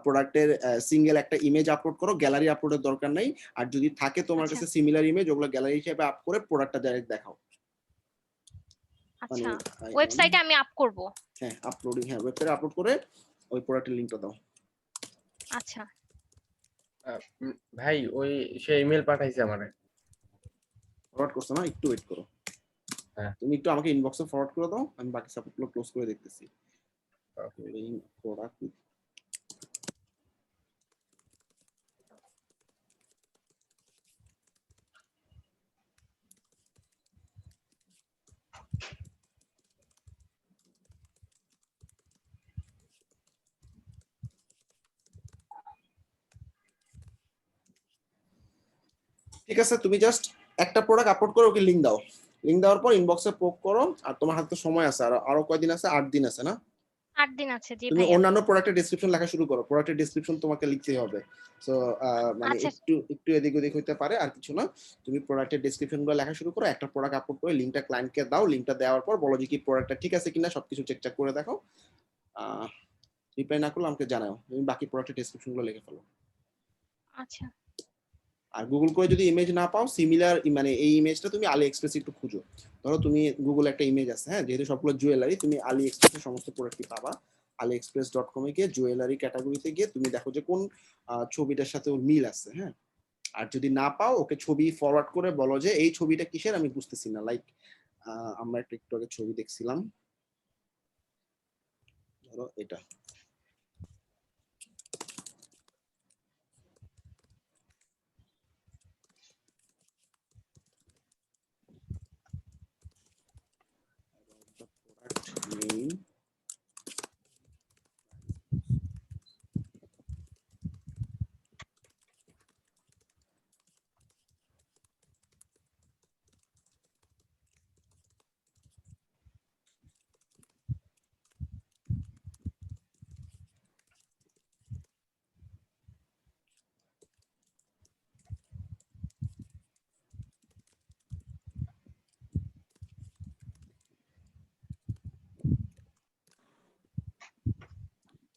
প্রোডাক্টের সিঙ্গেল একটা ইমেজ আপলোড করো, গ্যালারি আপলোডের দরকার নাই। আর যদি থাকে তোমার আচ্ছা কাছে সিমিলার ইমেজ, ওগুলো গ্যালারি হিসেবে আপ করে প্রোডাক্টটা ডাইরেক্ট দেখাও। মানে আচ্ছা, ওয়েবসাইটে আমি আপ করব। হ্যাঁ আপলোডিং, হ্যাঁ ওয়েবসাইটে আপলোড করে ওই প্রোডাক্টের লিংকটা দাও। আচ্ছা ভাই ওই সে ইমেল পাঠাইছে আমারে। ফরওয়ার্ড করছো না? একটু ওয়েট করো। হ্যাঁ তুমি একটু আমাকে ইনবক্সে ফরওয়ার্ড করে দাও, আমি বাকি সাপোর্টগুলো ক্লোজ করে দেখতেছি। প্রোডাক্ট ঠিক আছে, তুমি জাস্ট একটা প্রোডাক্ট আপলোড করে ওকে লিংক দাও, লিংক দেওয়ার পর ইনবক্সে পোক করো। আর তোমার হাতে তো সময় আছে, আর আরো কয়দিন আছে? 8 দিন আছে না? 8 দিন আছে, জি তুমি ভাইয়া। অন্যান্য প্রোডাক্টের ডেসক্রিপশন লেখা শুরু করো, প্রোডাক্টের ডেসক্রিপশন তোমাকে লিখতে হবে। সো মানে আচ্ছা একটু এদিক ওদিক হইতে পারে, আর কিছু না। তুমি প্রোডাক্টের ডেসক্রিপশন গুলো লেখা শুরু করো, একটা প্রোডাক্ট আপলোড করে লিংকটা ক্লায়েন্টকে দাও, লিংকটা দেওয়ার পর বলো যে কি প্রোডাক্টটা ঠিক আছে কিনা, সবকিছু চেক করে দেখো। রিপ্লাই না করলে আমাকে জানাও, তুমি বাকি প্রোডাক্টের ডেসক্রিপশন গুলো লিখে ফেলো। আচ্ছা আর গুগল করে যদি ইমেজ না পাও, সিমিলার মানে এই ইমেজটা তুমি আলি এক্সপ্রেস একটু খুঁজো। ধরো তুমি গুগল একটা ইমেজ আছে, হ্যাঁ, যেহেতু সবগুলো জুয়েলারি, তুমি আলি এক্সপ্রেসের সমস্ত প্রোডাক্টই পাবা। aliexpress.com এ গিয়ে জুয়েলারি ক্যাটাগরিতে গিয়ে তুমি দেখো যে কোন ছবিটার সাথে ওর মিল আছে, হ্যাঁ। আর যদি না পাও, ওকে ছবি ফরওয়ার্ড করে বলো যে এই ছবিটা কিসের, আমি বুঝতেছি না। লাইক আমরা একটু আগে ছবি দেখছিলাম, ধরো এটা। name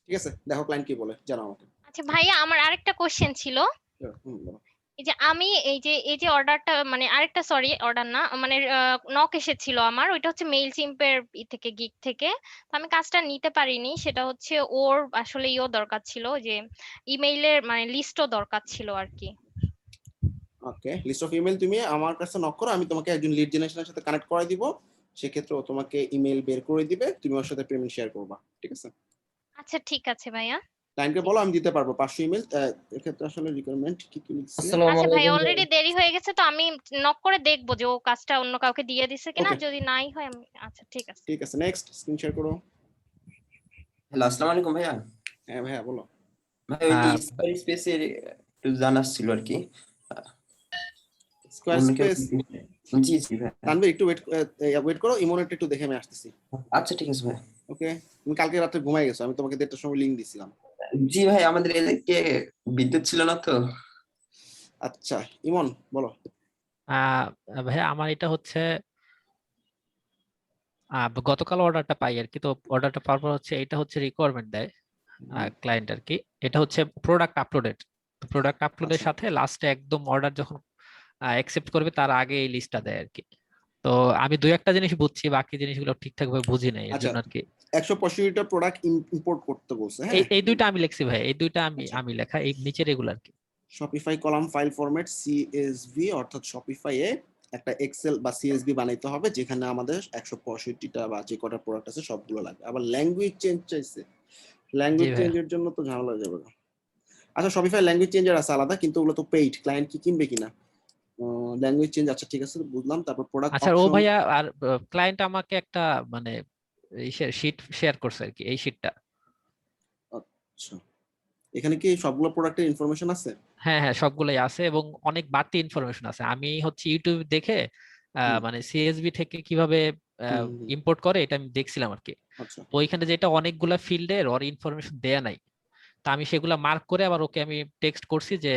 ঠিক আছে, দেখো ক্লায়েন্ট কি বলে, জানাও আমাকে। আচ্ছা ভাইয়া, আমার আরেকটা কোশ্চেন ছিল। বলো। এই যে আমি এই যে অর্ডারটা, মানে আরেকটা, সরি অর্ডার না, মানে নক এসেছিল আমার, ওইটা হচ্ছে মেইল চিম্পের থেকে, গিগ থেকে। তো আমি কাজটা নিতে পারিনি, সেটা হচ্ছে ওর আসলে দরকার ছিল, যে ইমেইলের মানে লিস্টও দরকার ছিল আর কি। ওকে, লিস্ট অফ ইমেল তুমি আমার কাছে নক করো, আমি তোমাকে একজন লিড জেনারেশনের সাথে কানেক্ট করে দিব। সেক্ষেত্রে ও তোমাকে ইমেল বের করে দিবে, তুমি ওর সাথে পেমেন্ট শেয়ার করবা, ঠিক আছে? আচ্ছা ঠিক আছে ভাইয়া। ক্লায়েন্টকে বলো আমি দিতে পারবো 500 ইমেল। এক্ষেত্রে আসলে রিকোয়ারমেন্ট কি কি লিখছে? আচ্ছা ভাই, অলরেডি দেরি হয়ে গেছে, তো আমি নক করে দেখবো যে ও কাজটা অন্য কাউকে দিয়ে দিছে কিনা, Okay. যদি নাই হয় আমি, আচ্ছা ঠিক আছে। ঠিক আছে, নেক্সট স্ক্রিন শেয়ার করো। হ্যালো, আসসালামু আলাইকুম ভাইয়া। হ্যাঁ ভাইয়া বলো। ভাই ওই স্কয়ার স্পেসের একটু জানার ছিল আর কি। স্কয়ার স্পেস, জি জি ভাই। তানভীর একটু ওয়েট করো, ইমোনেট একটু দেখে আমি আসতেছি। আচ্ছা ঠিক আছে ভাই। ওকে, তুমি কালকে রাতে ঘুমাই গেছো, আমি তোমাকে 1:30টার সময় লিংক দিছিলাম। জি ভাই, আমাদের এদিকে বিদ্যুৎ ছিল না তো। আচ্ছা ইমন বলো। ভাইয়া আমার এটা হচ্ছে গতকাল অর্ডারটা পাই আর কি। তো অর্ডারটা পাওয়ার পর হচ্ছে এটা হচ্ছে রিকোয়ারমেন্ট দেয় ক্লায়েন্ট আর কি। এটা হচ্ছে প্রোডাক্ট আপলোডেড। তো প্রোডাক্ট আপলোডের আচ্ছা। সাথে লাস্টে একদম অর্ডার যখন অ্যাকসেপ্ট করবে তার আগে এই লিস্টটা দেয় আর কি। তো আমি দুই একটা জিনিস বুঝছি, বাকি জিনিসগুলো ঠিকঠাক ভাবে বুঝি নাই, এর আচ্ছা, জন্য আর কি। 165টা প্রোডাক্ট ইম্পোর্ট করতে বলছে, হ্যাঁ। এই দুইটা আমি লিখছি ভাই, এই দুইটা আচ্ছা। আমি লেখা, এই নিচের এগুলো আর কি। Shopify column file format CSV, অর্থাৎ শপিফাই এ একটা এক্সেল বা CSV বানাইতে হবে, যেখানে আমাদের 165টা বা যে কটা প্রোডাক্ট আছে সবগুলো লাগবে। আবার ল্যাঙ্গুয়েজ চেঞ্জ চাইছে, ল্যাঙ্গুয়েজ ভাইয়া। চেঞ্জের জন্য তো ঝামেলা হয়ে যাবে না। আচ্ছা, শপিফাই ল্যাঙ্গুয়েজ চেঞ্জার আছে আলাদা, কিন্তু ওগুলো তো পেইড, ক্লায়েন্ট কি কিনবে কিনা। ল্যাঙ্গুয়েজ চেঞ্জ, আচ্ছা ঠিক আছে বুঝলাম। তারপর প্রোডাক্ট আচ্ছা ও অপশন। ভাইয়া, আর ক্লায়েন্ট আমাকে একটা মানে শীট শেয়ার করছে আর কি, এই শীটটা। আচ্ছা, এখানে কি সবগুলো প্রোডাক্টের ইনফরমেশন আছে? হ্যাঁ হ্যাঁ, সবগুলাই আছে এবং অনেক বাড়তি ইনফরমেশন আছে। আমি হচ্ছে ইউটিউব দেখে মানে সিএসভি থেকে কিভাবে ইম্পোর্ট করে এটা আমি দেখছিলাম আর কি। আচ্ছা ওইখানে যেটা অনেকগুলা ফিল্ডের ওর ইনফরমেশন দেয়া নাই, তা আমি সেগুলা মার্ক করে আবার ওকে আমি টেক্সট করছি যে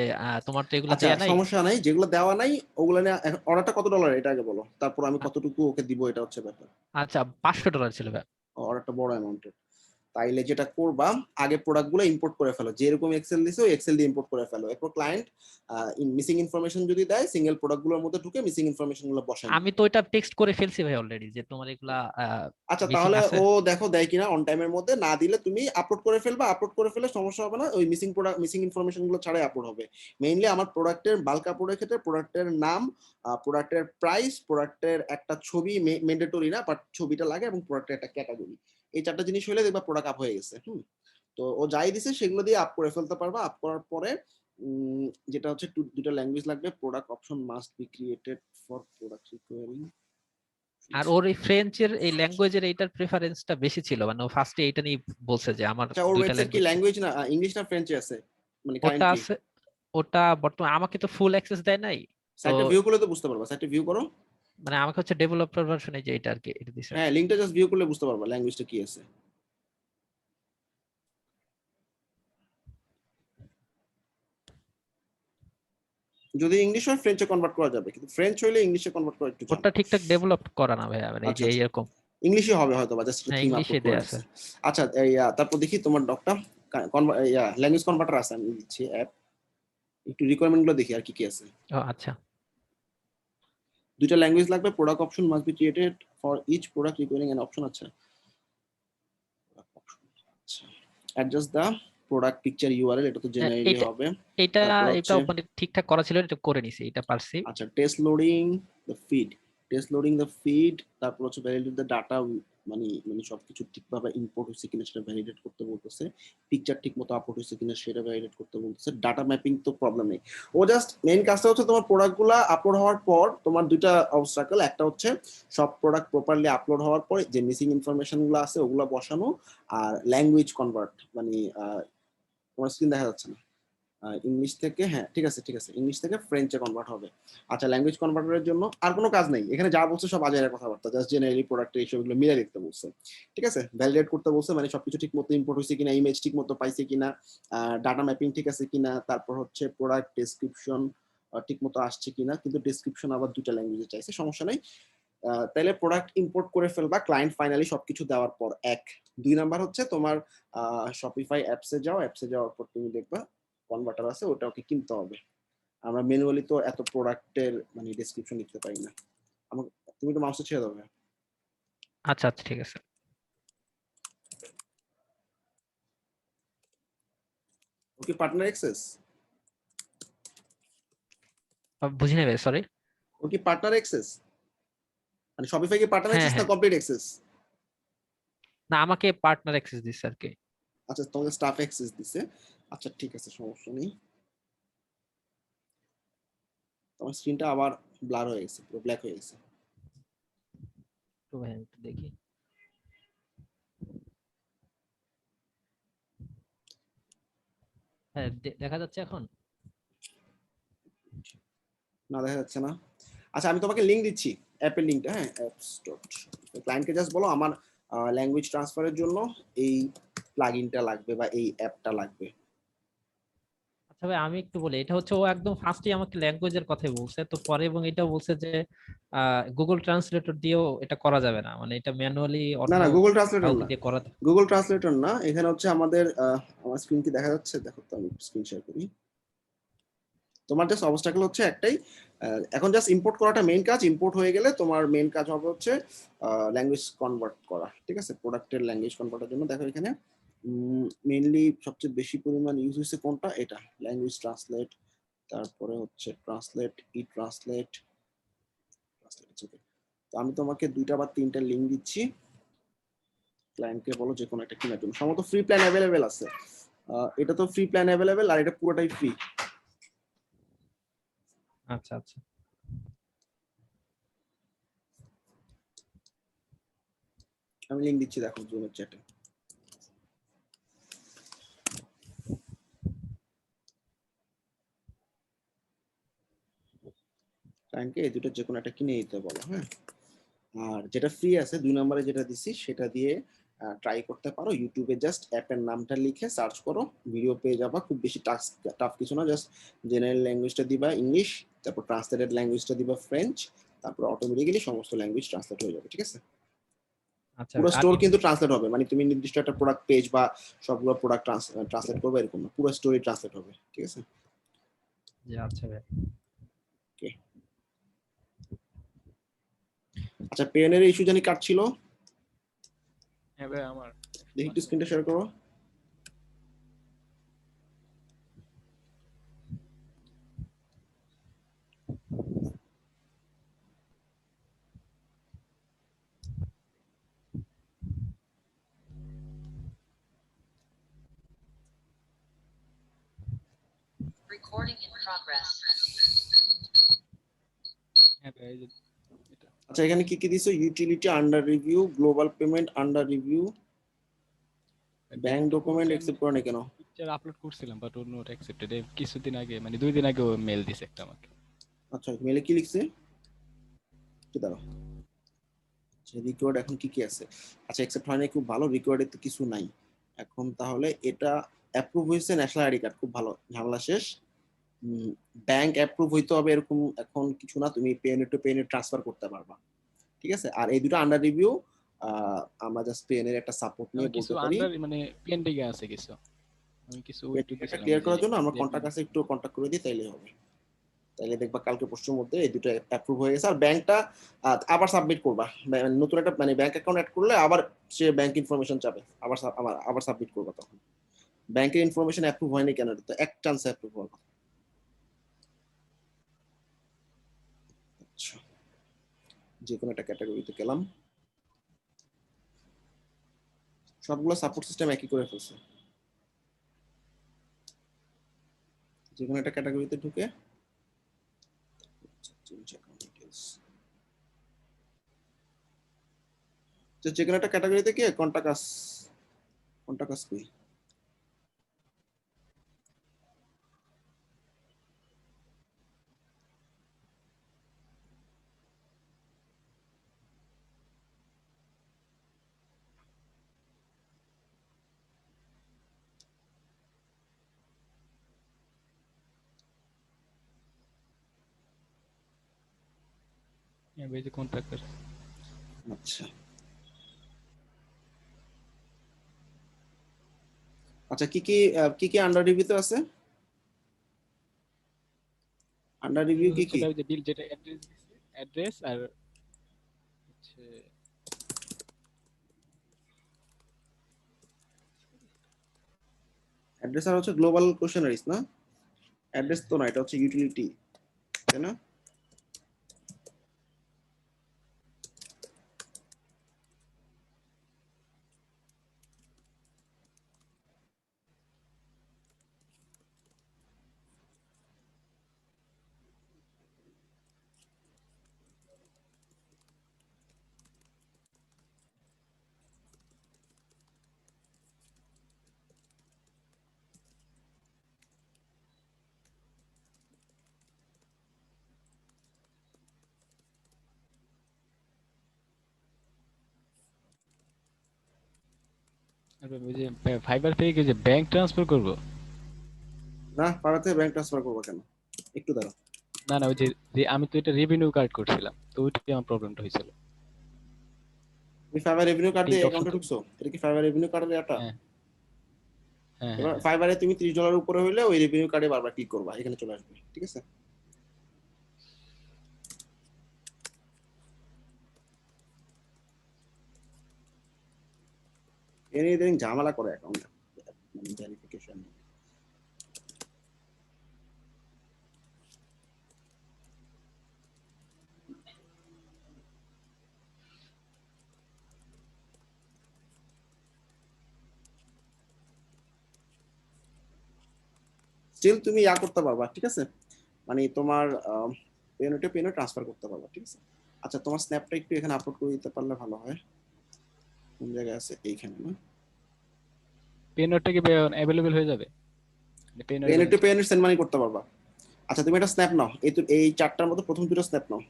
তোমার তো এগুলো আচ্ছা, দেয়া নাই। সমস্যা নাই, যেগুলো দেওয়া নাই ওগুলো নিয়ে। অর্ডারটা কত ডলার এটা আগে বলো, তারপর আমি কতটুকু ওকে দিব, এটা হচ্ছে ব্যাপার। আচ্ছা, $500 ছিল ভাই। অর্ডারটা বড় অ্যামাউন্টের। তাইলে যেটা করবা, আগে প্রোডাক্টগুলো ইম্পোর্ট করে ফেলো, যেরকম এক্সেল দিছো ওই এক্সেল দিয়ে ইম্পোর্ট করে ফেলো। এরপর ক্লায়েন্ট মিসিং ইনফরমেশন যদি দেয়, সিঙ্গেল প্রোডাক্টগুলোর মধ্যে ঢুকে মিসিং ইনফরমেশনগুলো বসাই। আমি তো এটা টেক্সট করে ফেলছি ভাই অলরেডি, যে তোমার এগুলা আচ্ছা, মিসিং তাহলে আছে। ও দেখো দেয় কিনা অন টাইমের মধ্যে। না দিলে তুমি আপলোড করে ফেলবা, আপলোড করে ফেলে সমস্যা হবে না, ওই মিসিং প্রোডাক্ট মিসিং ইনফরমেশন গুলো ছাড়াই আপলোড হবে। মেইনলি আমার প্রোডাক্টের বাল্ক আপলোডের ক্ষেত্রে প্রোডাক্টের নাম, প্রোডাক্টের প্রাইস, প্রোডাক্টের একটা ছবি, ম্যান্ডেটরি না বাট ছবিটা লাগে, এবং প্রোডাক্টের একটা ক্যাটাগরি। এই চারটা জিনিস হলে দেখবা প্রোডাক্ট আপ হয়ে গেছে। তো ও যাই দিছে সেগুলো দিয়ে আপ করে ফেলতে পারবা। আপ করার পরে যেটা হচ্ছে দুটো ল্যাঙ্গুয়েজ লাগবে, product option must be created for product requiring. আর ওর এই ফ্রেঞ্চের এই ল্যাঙ্গুয়েজের এইটার প্রেফারেন্সটা বেশি ছিল, মানে ও ফার্স্টে এটা নিয়ে বলছে যে আমার আচ্ছা, ওর দুইটা ওয়েবসাইট কি ল্যাঙ্গুয়েজ না ইংলিশ না ফ্রেঞ্চে আছে, মানে ওটা আছে। ওটা বর্তমানে আমাকে তো ফুল অ্যাক্সেস দেয় নাই, সাইটটা তো ভিউ করলে তো বুঝতে পারবা, সাইটটা ভিউ করো। মানে আমাকে হচ্ছে ডেভেলপার ভার্সনে যে এটা আর কি এটা দিছে। হ্যাঁ, লিংকটা জাস্ট ভিউ করলে বুঝতে পারবা ল্যাঙ্গুয়েজটা কি আছে। যদি ইংলিশ হয় ফ্রেঞ্চে কনভার্ট করা যাবে, কিন্তু ফ্রেঞ্চ হইলে ইংলিশে কনভার্ট করা একটু ওটা ঝামেলা। ঠিকঠাক ডেভেলপ করা না ভাইয়া, মানে এই আচ্ছা যে আচ্ছা, এরকম। ইংলিশে হবে হয়তো বা জাস্ট হ্যাঁ, থিম ইংলিশে আপলোড করে দেয়া দিচ্ছে। আছে। আচ্ছা, তারপর দেখি তোমার ডকটা ল্যাঙ্গুয়েজ কনভার্টার আছে, আমি দিচ্ছি অ্যাপ, একটু রিকোয়ারমেন্ট গুলো দেখি আর কি কি আছে। ও আচ্ছা, দুইটা ল্যাঙ্গুয়েজ লাগবে, product option must be created for each product requiring an option. আচ্ছা, adjust the product picture URL, এটা তো হ্যাঁ, জেনারেলি হবে। এটা তারপর এটা হচ্ছে মানে ঠিকঠাক করা ছিল, এটা করে নিছি, এটা পারছি। আচ্ছা, টেস্ট লোডিং দ্য ফিড, তারপর হচ্ছে ভ্যালিডেট দ্য ডাটা, মানে সবকিছু ঠিকভাবে ইম্পোর্ট হচ্ছে কিনা সেটা ভ্যালিডেট করতে বলতেছে, পিকচার ঠিকমতো আপলোড হচ্ছে কিনা সেটা ভ্যালিডেট করতে বলতেছে, ডাটা ম্যাপিং তো প্রবলেম নেই। ও জাস্ট মেইন কাজটা হচ্ছে তোমার প্রোডাক্টগুলো আপলোড হওয়ার পর তোমার দুইটা অবস্ট্রাকল, একটা হচ্ছে সব প্রোডাক্ট প্রপারলি আপলোড হওয়ার পর যে মিসিং ইনফরমেশন গুলো আছে ওগুলো বসানো, আর ল্যাঙ্গুয়েজ কনভার্ট, মানে তোমার স্ক্রিন দেখা যাচ্ছে না, ইংলিশ থেকে, হ্যাঁ ঠিক আছে ইংলিশ থেকে ফ্রেঞ্চে কনভার্ট হবে। আচ্ছা, ল্যাঙ্গুয়েজ কনভার্টারের জন্য আর কোনো কাজ নেই এখানে, যা বলছে সব আজাইরা কথাবার্তা, জাস্ট জেনারেলি প্রোডাক্টের এইসবগুলো মিলে দেখতে বলছে, ঠিক আছে, ভ্যালিডেট করতে বলছে, মানে সবকিছু ঠিক মতো ইম্পোর্ট হয়েছে কিনা, ইমেজ ঠিক মতো পাইছে কিনা, ডাটা ম্যাপিং ঠিক আছে কিনা, তারপর হচ্ছে প্রোডাক্ট ডেসক্রিপশন ঠিক মতো আসছে কিনা, কিন্তু ডেসক্রিপশন আবার দুইটা ল্যাঙ্গুয়েজে চাইছে, সমস্যা নেই। তাহলে প্রোডাক্ট ইম্পোর্ট করে ফেলবা ক্লায়েন্ট ফাইনালি সবকিছু দেওয়ার পর। এক, 2 নাম্বার হচ্ছে তোমার শপিফাই অ্যাপসে যাওয়ার পর তুমি দেখবা কনভার্টার আছে, ওটা ওকে কিনতে হবে। আমরা ম্যানুয়ালি তো এত প্রোডাক্টের মানে ডেসক্রিপশন লিখতে পারি না। আমাকে তুমি তো মাউসটা ছেড়ে দেবে। আচ্ছা আচ্ছা, ঠিক আছে। ওকে, পার্টনার অ্যাক্সেস, বুঝি নাই ভাই, সরি। ওকে পার্টনার অ্যাক্সেস, মানে শপিফাই কি পার্টনার হ্যাঁ অ্যাক্সেস না হ্যাঁ, কমপ্লিট অ্যাক্সেস? না আমাকে পার্টনার অ্যাক্সেস দিচ্ছে আর কি। আচ্ছা, তোমাকে স্টাফ অ্যাক্সেস দিছে। আচ্ছা ঠিক আছে, সমস্যা নেই। তোমার স্ক্রিনটা আবার ব্লার হয়ে গেছে, পুরো ব্ল্যাক হয়ে গেছে। তো ভাই একটু দেখি। হ্যাঁ, দেখা যাচ্ছে এখন? না, দেখা যাচ্ছে না। আচ্ছা, আমি তোমাকে লিংক দিচ্ছি, অ্যাপের লিংকটা, হ্যাঁ, অ্যাপস ডট, ক্লায়েন্টকে জাস্ট বলো আমার ল্যাঙ্গুয়েজ ট্রান্সফারের জন্য এই প্লাগইনটা লাগবে বা এই অ্যাপটা লাগবে। আচ্ছা ভাই, আমি একটু বলি, এটা হচ্ছে ও একদম ফার্স্টে আমাকে ল্যাঙ্গুয়েজের কথাই বলছে, তো পরে এবং এটা বলছে যে গুগল ট্রান্সলেটর দিয়েও এটা করা যাবে না, মানে এটা ম্যানুয়ালি না অন্য না, গুগল ট্রান্সলেটর কাউকে না, দিয়ে করা। গুগল ট্রান্সলেটর না, এখানে হচ্ছে আমাদের আমার স্ক্রিন কি দেখা যাচ্ছে? দেখো তো, আমি স্ক্রিন শেয়ার করি। তোমার জাস্ট অবস্টাকল হচ্ছে একটাই, এখন জাস্ট ইম্পোর্ট করাটা মেইন কাজ। ইম্পোর্ট হয়ে গেলে তোমার মেইন কাজ হবে হচ্ছে ল্যাঙ্গুয়েজ কনভার্ট করা, ঠিক আছে, প্রোডাক্টের ল্যাঙ্গুয়েজ কনভার্টের জন্য। দেখো এখানে মেইনলি সবচেয়ে বেশি পরিমাণ ইউজ হয়েছে কোনটা, এটা ল্যাঙ্গুয়েজ ট্রান্সলেট, তারপরে হচ্ছে ট্রান্সলেট, ট্রান্সলেট। তো আমি তোমাকে 2টা বা 3টা লিংক দিচ্ছি, ক্লায়েন্টকে বলো যে কোনো একটা কেনার জন্য। সম্ভবত ফ্রি প্ল্যান অ্যাভেলেবেল আছে, এটা তো ফ্রি প্ল্যান অ্যাভেলেবেল, আর এটা পুরোটাই ফ্রি। আচ্ছা আচ্ছা, আমি লিংক দিচ্ছি, দেখো জুমের চ্যাটে। ক্লায়েন্টকে এই দুটো যে কোনো একটা কিনে নিতে বলো, হ্যাঁ। আর যেটা ফ্রি আছে 2 নম্বরে যেটা দিছি সেটা দিয়ে ট্রাই করতে পারো। ইউটিউবে জাস্ট অ্যাপের নামটা লিখে সার্চ করো, ভিডিও পেয়ে যাবা। খুব বেশি টাফ কিছু না, জাস্ট জেনারেল ল্যাঙ্গুয়েজটা দিবা ইংলিশ, তারপর ট্রান্সলেটেড ল্যাঙ্গুয়েজটা দিবা ফ্রেঞ্চ, তারপর অটোমেটিক্যালি সমস্ত ল্যাঙ্গুয়েজ ট্রান্সলেট হয়ে যাবে, ঠিক আছে। আচ্ছা। পুরো আর স্টোর কিন্তু ট্রান্সলেট হবে, মানে তুমি নির্দিষ্ট একটা প্রোডাক্ট পেজ বা সবগুলো প্রোডাক্ট ট্রান্সলেট করবে এরকম না, পুরো স্টোরি ট্রান্সলেট হবে, ঠিক আছে। আচ্ছা ভাই, ওকে। আচ্ছা, পেনের ইস্যু জানি কাটছিল। হ্যাঁ ভাই, আমার দেখি একটু স্ক্রিনটা শেয়ার করো। Recording in progress. হ্যাঁ ভাই, এই যে এটা আচ্ছা, এখানে কি কি দিছো? Utility under review, global payment under review, bank document accept করে না কেন? পিকচার আপলোড করছিলাম বাট ও নট অ্যাকসেপ্টেড। কিছুদিন আগে, মানে 2 দিন আগে ও মেল দিছে একটা আমাকে। আচ্ছা মেলে কি লিখছে একটু দাঁড়াও। রিকোয়ার্ড এখন কি কি আছে? আচ্ছা অ্যাকসেপ্ট হয় না, খুব ভালো। রিকোয়ার্ডে তো কিছু নাই এখন, তাহলে এটা অ্যাপ্রুভ হয়েছে ন্যাশনাল আইডি কার্ড, খুব ভালো, ঝামেলা শেষ। ব্যাংক অ্যাপ্রুভ হইতে হবে এরকম এখন কিছু না, তুমি পেনে টু পেনে ট্রান্সফার করতে পারবা, ঠিক আছে। আর এই দুটো আন্ডার রিভিউ, আমরা জাস্ট পেনের একটা সাপোর্ট নিয়ে কিছু বলতে পারি। আন্ডার মানে পেন্ডিং এ আছে কিছু, আমি কিছু উইথড্র এটা দিছিলাম ক্লিয়ার ওই যে করার জন্য আমরা কন্টাক্ট রেভিনিউ। আছে একটু কন্টাক্ট করে দিই, তাইলে হবে। তাইলে দেখবা কালকে পরশুর মধ্যে এই দুটো অ্যাপ্রুভ হয়ে গেছে। আর ব্যাংকটা আবার সাবমিট করবা, নতুন একটা মানে ব্যাংক অ্যাকাউন্ট অ্যাড করলে আবার সে ব্যাংক ইনফরমেশন চাবে, আবার সাবমিট করবা। তখন ব্যাংকের ইনফরমেশন অ্যাপ্রুভ হয়নি কেন, এটা তো এক চান্সে অ্যাপ্রুভ হবে। আচ্ছা যে কোনো একটা ক্যাটাগরিতে গেলাম, সবগুলো সাপোর্ট সিস্টেম একই করে ফেলছে। যে কোনো একটা ক্যাটাগরিতে ঢুকে যে কোনো একটা ক্যাটাগরিতে গিয়ে কন্টাক্ট কই এই যে কন্ট্রাক্টর। আচ্ছা আচ্ছা কি আন্ডার রিভিউতে আছে? আন্ডার রিভিউ কি কি? সেটা ওই যে বিল যেটা অ্যাড্রেস আর হচ্ছে অ্যাড্রেস আর হচ্ছে গ্লোবাল কোশ্চেনারিজ না? অ্যাড্রেস তো না, এটা হচ্ছে ইউটিলিটি, তাই না? আর ওই যে ফাইবার থেকে যে ব্যাংক ট্রান্সফার করব। না পাড়াতে ব্যাংক ট্রান্সফার করবো কেন? একটু দাঁড়াও। না না ওই যে আমি তো এটা রেভিনিউ কার্ড করছিলাম, তো ওইটাই আমার প্রবলেমটা হয়েছিল। তুমি ফাইবার রেভিনিউ কার্ড দিয়ে তিনটা অপশন অ্যাকাউন্টে তো। ঢুকছো? এটা কি ফাইবার রেভিনিউ কার্ডের একটা? হ্যাঁ হ্যাঁ এবার হ্যাঁ। ফাইবারে তুমি $30 উপরে হইলে ওই রেভিনিউ কার্ডে বারবার ক্লিক করবা, এখানে চলে আসবে, ঠিক আছে। এর ইদানিং ঝামেলা করে অ্যাকাউন্ট মানে ভেরিফিকেশন। স্টিল তুমি করতে পারবা, ঠিক আছে, মানে তোমার পেনে ট্রান্সফার করতে পারবা, ঠিক আছে। আচ্ছা তোমার স্ন্যাপটা একটু এখানে আপলোড করে দিতে পারলে ভালো হয়। কোন জায়গায় আছে? এইখানে না? পেনটা কি অ্যাভেলেবল হয়ে যাবে? পেনে টু পেনে সেন্ড মানি করতে পারবা। আচ্ছা তুমি একটা স্ন্যাপ নাও, এই চারটার মধ্যে প্রথম দুটো স্ন্যাপ নাও।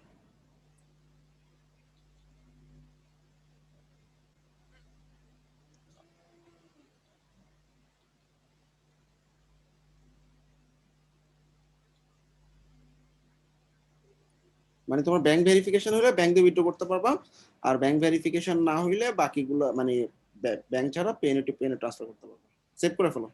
মানে তোমার ব্যাংক ভেরিফিকেশন হলে ব্যাংক দিয়ে উইথড্র করতে পারবা, আর ব্যাংক ভেরিফিকেশন না হইলে বাকিগুলো মানে ব্যাংক ছাড়া পেনে টু পেনে ট্রান্সফার করতে পারবা। সেভ করে ফেলো।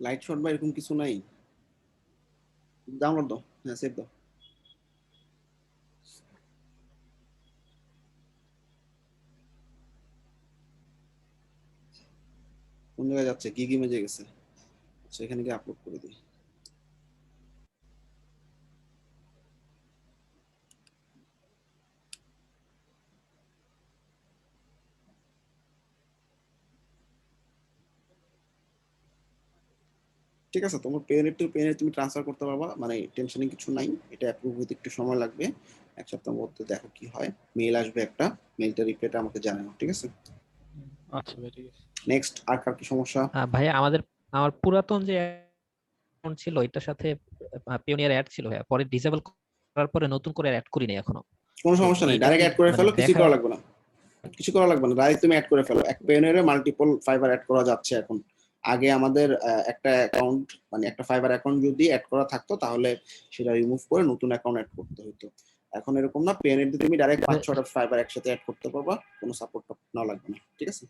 লাইট শট বা এরকম কিছু নাই? ডাউনলোড দাও, হ্যাঁ সেভ দাও। কোন জায়গায় যাচ্ছে? গিগ ইমেজে গেছে। আচ্ছা এখানে গিয়ে আপলোড করে দিই। ঠিক আছে, তোমার পেনের টু পেনে তুমি ট্রান্সফার করতে পারবা, মানে টেনশনিং কিছু নাই। এটা অ্যাপ্রুভ হতে একটু সময় লাগবে, এক সপ্তাহের মধ্যে দেখো কি হয়। মেইল আসবে একটা, মেইলটা রিপ্লাইটা আমাকে জানাও, ঠিক আছে? আচ্ছা ভাই ঠিক আছে। নেক্সট আর কার কি সমস্যা? ভাইয়া আমার পুরাতন যে অ্যাকাউন্ট ছিল এটার সাথে পিওনিয়ার অ্যাড ছিল, হ্যাঁ পরে ডিসেবল করার পরে নতুন করে অ্যাড করি নাই এখনো। কোনো তো সমস্যা নেই, এইটা ডাইরেক্ট কি অ্যাড করে মানে ফেলো, কিছু দেখা করা লাগবে না, কিছু করা লাগবে না, ডাইরেক্ট তুমি অ্যাড করে ফেলো। এক পেনের মাল্টিপল ফাইবার অ্যাড করা যাচ্ছে এখন। আগে আমাদের একটা অ্যাকাউন্ট মানে একটা ফাইবার অ্যাকাউন্ট যদি অ্যাড করা থাকতো তাহলে সেটা রিমুভ করে নতুন অ্যাকাউন্ট অ্যাড করতে হতো। এখন এরকম না, পেনের দিয়ে তুমি ডাইরেক্ট 5-6টা ফাইবার একসাথে অ্যাড করতে পারবা, কোনো সাপোর্ট নাও লাগবে না, ঠিক আছে?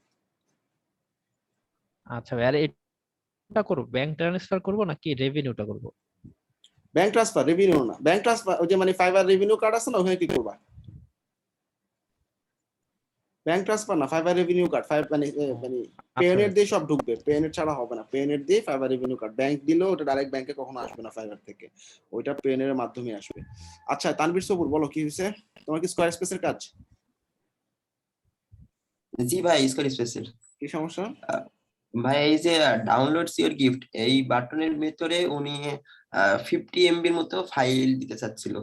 আচ্ছা ভাই, আর এটা করব ব্যাংক ট্রান্সফার করব নাকি রেভিনিউটা করব? ব্যাংক ট্রান্সফার, রেভিনিউ না, ব্যাংক ট্রান্সফার ওই যে মানে ফাইবার রেভিনিউ কার্ড আছে না, ওখানে কি করবা? ব্যাংক ট্রান্সফার না, ফাইবার রেভিনিউ কার্ড, মানে পেনের দিয়ে সব ঢুকবে, পেনের ছাড়া হবে না, পেনের দিয়ে ফাইবার রেভিনিউ কার্ড। ব্যাংক দিলেও ওটা ডাইরেক্ট ব্যাংকে কখনো আসবে না ফাইবার থেকে, ওইটা পেনের মাধ্যমে আসবে। আচ্ছা তানভীর সবুর, বলো কি হয়েছে? তোমার কি স্কয়ার স্পেসের কাজ? জি ভাই, স্কয়ার স্পেসের। কি সমস্যা? ভাই এই যে ডাউনলোডস ইওর গিফট এই বাটনের ভিতরে উনি 50 MB এর মতো ফাইল দিতে চাচ্ছিল।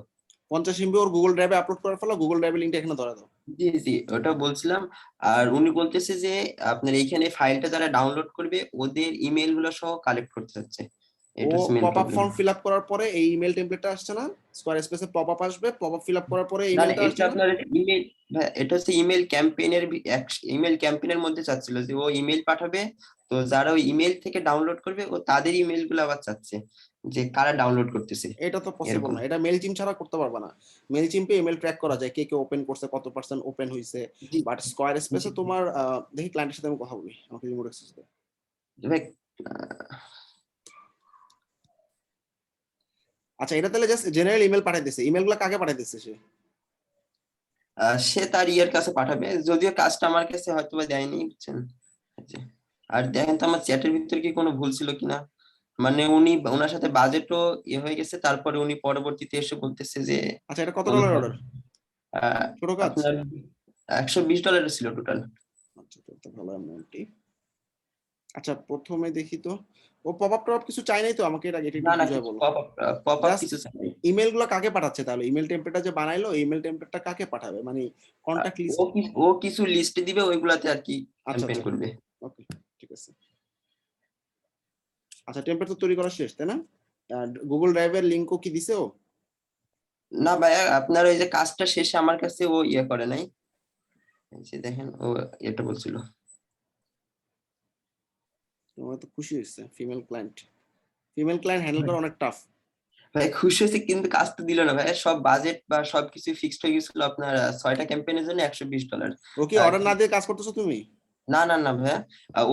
50 MB ওর গুগল ড্রাইভে আপলোড করে ফেলো, গুগল ড্রাইভের লিংকটা এখানে ধরে দাও। জি জি, ওটা বলছিলাম। আর উনি বলতেছে যে আপনার এইখানে ফাইলটা যারা ডাউনলোড করবে ওদের ইমেল গুলো সহ কালেক্ট করতে হচ্ছে। ও pop up form fill up করার পরে এই ইমেল টেমপ্লেটটা আসছে না, স্কয়ার স্পেসে পপ আপ আসবে, পপ আপ ফিল আপ করার পরে ইমেলটা আসবে। এটা আপনার ইমেল, এটা হচ্ছে ইমেল ক্যাম্পেইনের মধ্যে চাচ্ছিল যে ও ইমেল পাঠাবে, তো যারা ওই ইমেল থেকে ডাউনলোড করবে ও তাদের ইমেল গুলো আবার চাচ্ছে যে কারা ডাউনলোড করতেছে। এটা তো পসিবল না, এটা মেল চিম ছাড়া করতে পারবে না। মেল চিমে ইমেল ট্র্যাক করা যায়, কে কে ওপেন করছে, কত পার্সেন্ট ওপেন হইছে। বাট স্কয়ার স্পেসে তোমার দেখি ক্লায়েন্টের সাথে আমি কথা বলি, আমাকে রিমোট অ্যাক্সেস দাও। আচ্ছা এটা তাহলে জাস্ট জেনারেল ইমেল পাঠাইতেছে, ইমেলগুলো কাকে পাঠাইতেছে সে? সে তার ইয়ের কাছে পাঠাবে, যদিও কাজটা আমার কাছে হয়তো বা দেয়নি, বুঝছেন? আর দেখেন তো আমার চ্যাটের ভিতরে কি কোনো ভুল ছিল কিনা, মানে ওনার সাথে বাজেটও হয়ে গেছে, তারপরে উনি পরবর্তীতে এসে বলতেছে যে আচ্ছা এটা কত ডলার অর্ডার? ছোট কাজ? আপনার $120 ছিল টোটাল। আচ্ছা তো ভালো অ্যামাউন্টই। আচ্ছা প্রথমে দেখি তো ও পপআপ টপ কিছু চাই নাই তো, আমাকে এটা একটু বুঝায় বলো। পপআপ কিছু চাই নাই। ইমেলগুলো কাকে পাঠাচ্ছে তাহলে? ইমেল টেমপ্লেটটা যে বানাইলো, ইমেল টেমপ্লেটটা কাকে পাঠাবে, মানে কন্টাক্ট লিস্ট? ও কিছু লিস্ট দিবে, ওইগুলাতে আর কি ক্যাম্পেইন করবে। ওকে ঠিক আছে। আচ্ছা টেমপ্লেট তো তৈরি করা শেষ তাই না? গুগল ড্রাইভের লিংকও কি দিছে ও? না ভাইয়া, আপনার ওই যে কাজটা শেষে আমার কাছে ও করে নাই, এই যে দেখেন ও এটা বলছিল। তোমরা তো খুশি হইছে? ফিমেল ক্লায়েন্ট হ্যান্ডেল করা অনেক টাফ। ভাই খুশি হয়েছে কিন্তু কাজ তো দিল না ভাই, সব বাজেট বা সবকিছু ফিক্সড হয়ে গেছিল আপনার 6টা ক্যাম্পেইনের জন্য $120। ও কি অর্ডার না দিয়ে কাজ করতেছো তুমি? না না না ভাইয়া,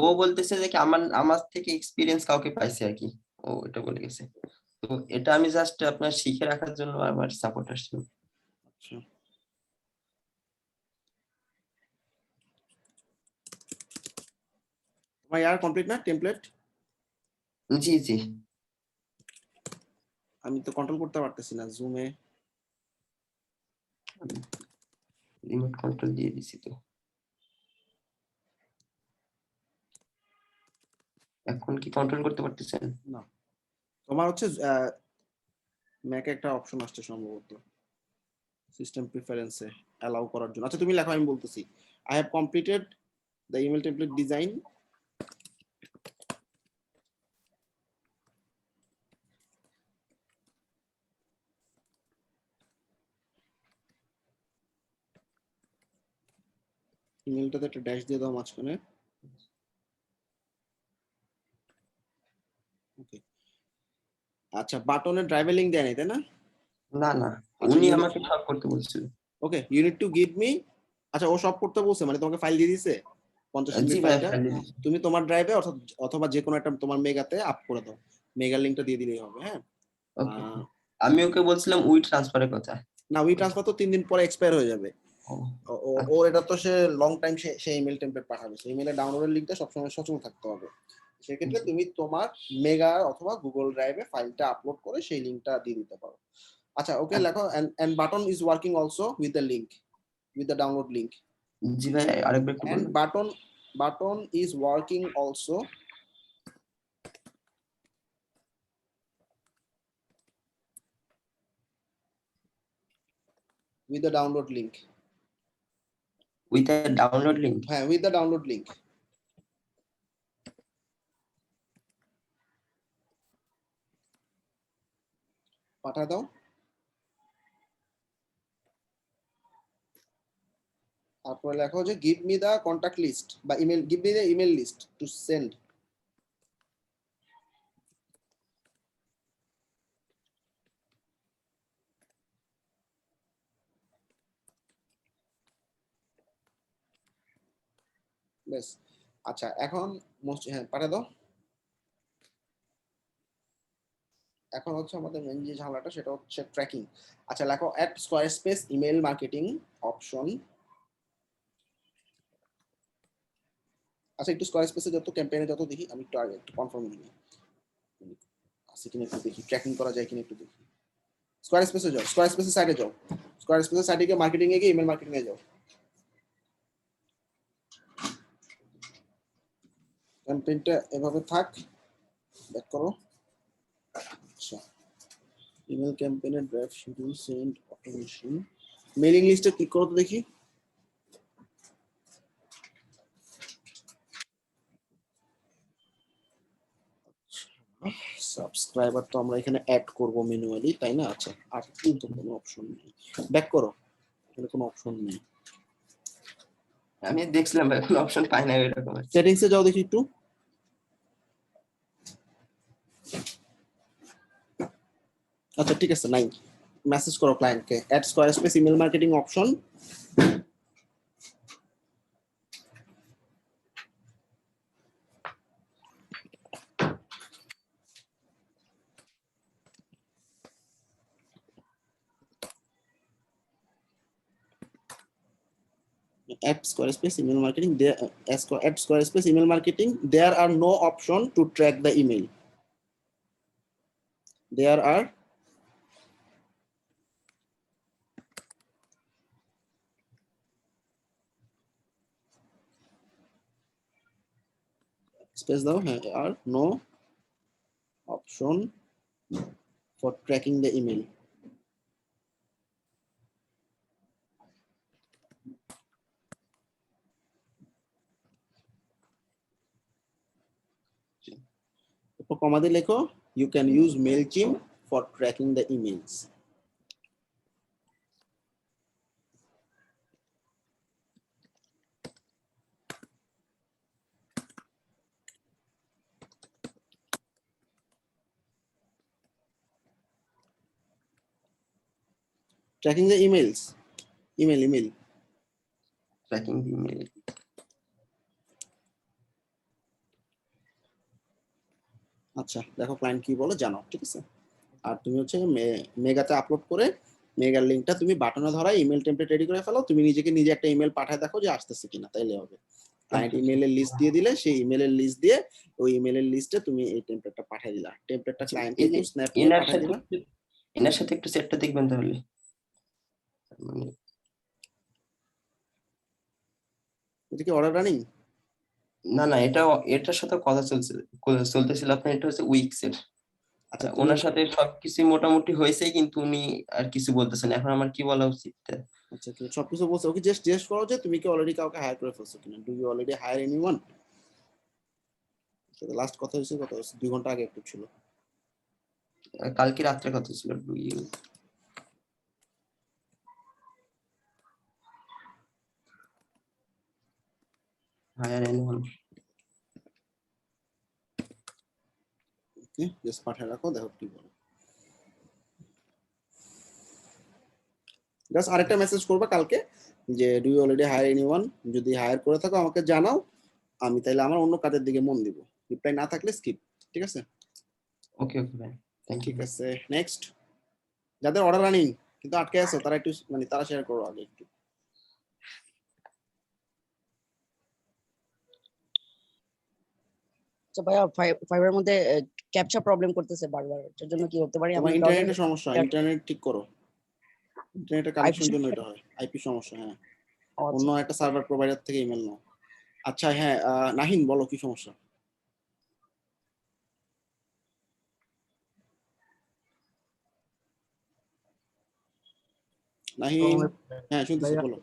ও বলতেছে যে কি আমার থেকে এক্সপেরিয়েন্স কাউকে পাইছে আর কি, ও এটা বলে গেছে। তো এটা আমি জাস্ট আপনার শিখে রাখার জন্য আমার সাপোর্ট আসছে। আচ্ছা তোমার ইয়ার কমপ্লিট না টেমপ্লেট? জি জি, আমি তো কন্ট্রোল করতে পারতেছি না জুমে। রিমোট কন্ট্রোল দিয়ে দিছি তো, এখন কি কন্ট্রোল করতে পারতেছেন? না তোমার হচ্ছে ম্যাকে একটা অপশন আসছে সম্ভবত সিস্টেম প্রিফারেন্সে অ্যালাউ করার জন্য। আচ্ছা তুমি লেখো, আমি বলতেছি I have completed the email template design ইমেলটাতে একটা ড্যাশ দিয়ে দাও মাঝখানে। ওকে আচ্ছা বাটনের ড্রাইভার লিংক দেয় নাই তাই না? না না, উনি আমাকে সব করতে বলছিল। Okay you need to give me. আচ্ছা ও সব করতে বলছে, মানে তোমাকে ফাইল দিয়ে দিয়েছে 50 MB ফাইলটা, তুমি তোমার ড্রাইভে অথবা যে কোনো একটা তোমার মেগাতে আপ করে দাও, মেগার লিংকটা দিয়ে দিলেই হবে। হ্যাঁ আমি ওকে বলছিলাম উই ট্রান্সফারের কথা। না উই ট্রান্সফার তো 3 দিন পরে এক্সপায়ার হয়ে যাবে। ও এটা তো সে লং টাইম সে ইমেল টেমপ্লেট পাঠাবে, সেই ইমেলের ডাউনলোডের লিংকটা সবসময় সচল থাকতে হবে। সেক্ষেত্রে তুমি তোমার মেগা অথবা গুগল ড্রাইভে ফাইলটা আপলোড করে সেই লিংকটা দিয়ে দিতে পারো। আচ্ছা ওকে লেখো and button is working also with the link, with the download link. জি ভাই আরেকবার একটু and button is working also with the download link. With a download link. হ্যাঁ, with the download link. পাঠা দাও। তারপরে লেখো যে give me the contact list বা email, give me the email list to send. বেশ, আচ্ছা এখন হ্যাঁ পাঠা দাও। এখন হচ্ছে আমাদের মেন যে ঝামেলাটা সেটা হচ্ছে ট্র্যাকিং। আচ্ছা লেখো at square space email marketing option. আচ্ছা একটু স্কয়ার স্পেসে যত ক্যাম্পেইনে যত দেখি, আমি একটু আগে একটু কনফার্ম নিই আছে কিনা একটু দেখি, ট্র্যাকিং করা যায় কিনা একটু দেখি। স্কয়ার স্পেসে যাও, স্কয়ার স্পেসের সাইডে যাও, স্কয়ার স্পেসের সাইডে গিয়ে মার্কেটিং এ গিয়ে ইমেল মার্কেটিং এ যাও। ক্যাম্পেইনটা এভাবে থাক, ব্যাক করো। আচ্ছা ইমেল ক্যাম্পেইনের drive schedule send automation mailing লিস্টে ক্লিক করো তো দেখি। সাবস্ক্রাইবার তো আমরা এখানে অ্যাড করব ম্যানুয়ালি, তাই না? আচ্ছা আর কিন্তু কোনো অপশন নেই, ব্যাক করো, এখানে কোনো অপশন নেই। আমি দেখছিলাম ভাই, কোনো অপশন পাই না এরকম। সেটিংসে যাও দেখি একটু। আচ্ছা ঠিক আছে, নাই, মেসেজ করো ক্লায়েন্টকে add Squarespace email marketing option. At Square Space email marketing, there at Square Space email marketing, there are no option to track the email. There are space though, there are no option for tracking the email. comma দিয়ে লেখো you can use MailChimp for tracking the emails. Tracking the emails, email tracking the email. আচ্ছা দেখো client কি বলে জানো, ঠিক আছে? আর তুমি হচ্ছে মেগাতে আপলোড করে মেগার লিংকটা তুমি বাটনে ধরা ইমেল টেমপ্লেট রেডি করে ফেলো, তুমি নিজেকে নিজে একটা ইমেল পাঠায় দেখো যে আসতেছে কিনা, তাইলে হবে। ক্লায়েন্ট ইমেলের লিস্ট দিয়ে দিলে সেই ইমেলের লিস্ট দিয়ে ওই ইমেলের লিস্টে তুমি এই টেমপ্লেটটা পাঠিয়ে দিলা, টেমপ্লেটটা ক্লায়েন্টকে একটু স্ন্যাপ করে পাঠিয়ে দিবা। এনার সাথে একটু সেটটা দেখবেন তাহলে। মানে এটা কি অর্ডার রানিং? না না, এটার সাথে কথা চলতেছিল আপনার, এটা হচ্ছে উইক্সের। আচ্ছা ওনার সাথে সবকিছু মোটামুটি হয়েছে, কিন্তু উনি আর কিছু বলতেছেন, এখন আমার কি বলা উচিত? আচ্ছা তুমি সবকিছু বলছো, ওকে জাস্ট জিজ্ঞেস করো যে তুমি কি অলরেডি কাউকে হায়ার করে ফেলছো কিনা, do you already hire anyone. সেটা লাস্ট কথা হয়েছে 2 ঘন্টা আগে একটু ছিল, কালকে রাত্রে কথা ছিল। Do you hire anyone? Okay just পাঠিয়ে রাখো, দেখো কি বলে। জাস্ট আরেকটা মেসেজ করবে কালকে যে do you already hire anyone, যদি হায়ার করে থাকো আমাকে জানাও, আমি তাইলে আমার অন্য কাজের দিকে মন দিব। রিপ্লাই না থাকলে স্কিপ, ঠিক আছে? ওকে ওকে ভাই, থ্যাংক ইউ। ঠিক আছে নেক্সট, যাদের অর্ডার রানিং কিন্তু আটকে আছে তারা একটু মানে তারা শেয়ার করো আগে একটু। আচ্ছা ভাইয়া, ফাইবারের মধ্যে ক্যাপচা প্রবলেম করতেছে বারবার, এর জন্য কি হতে পারে? তোমার ইন্টারনেটের সমস্যা, ইন্টারনেট ঠিক করো, ইন্টারনেটের কানেকশন জন্য এটা হয়, আইপি সমস্যা। হ্যাঁ অন্য একটা সার্ভার প্রোভাইডার থেকে ইমেল নাও। আচ্ছা হ্যাঁ নাহিন বলো কি সমস্যা? নাহিম, হ্যাঁ শুনতেছি, ভাইয়া বলো।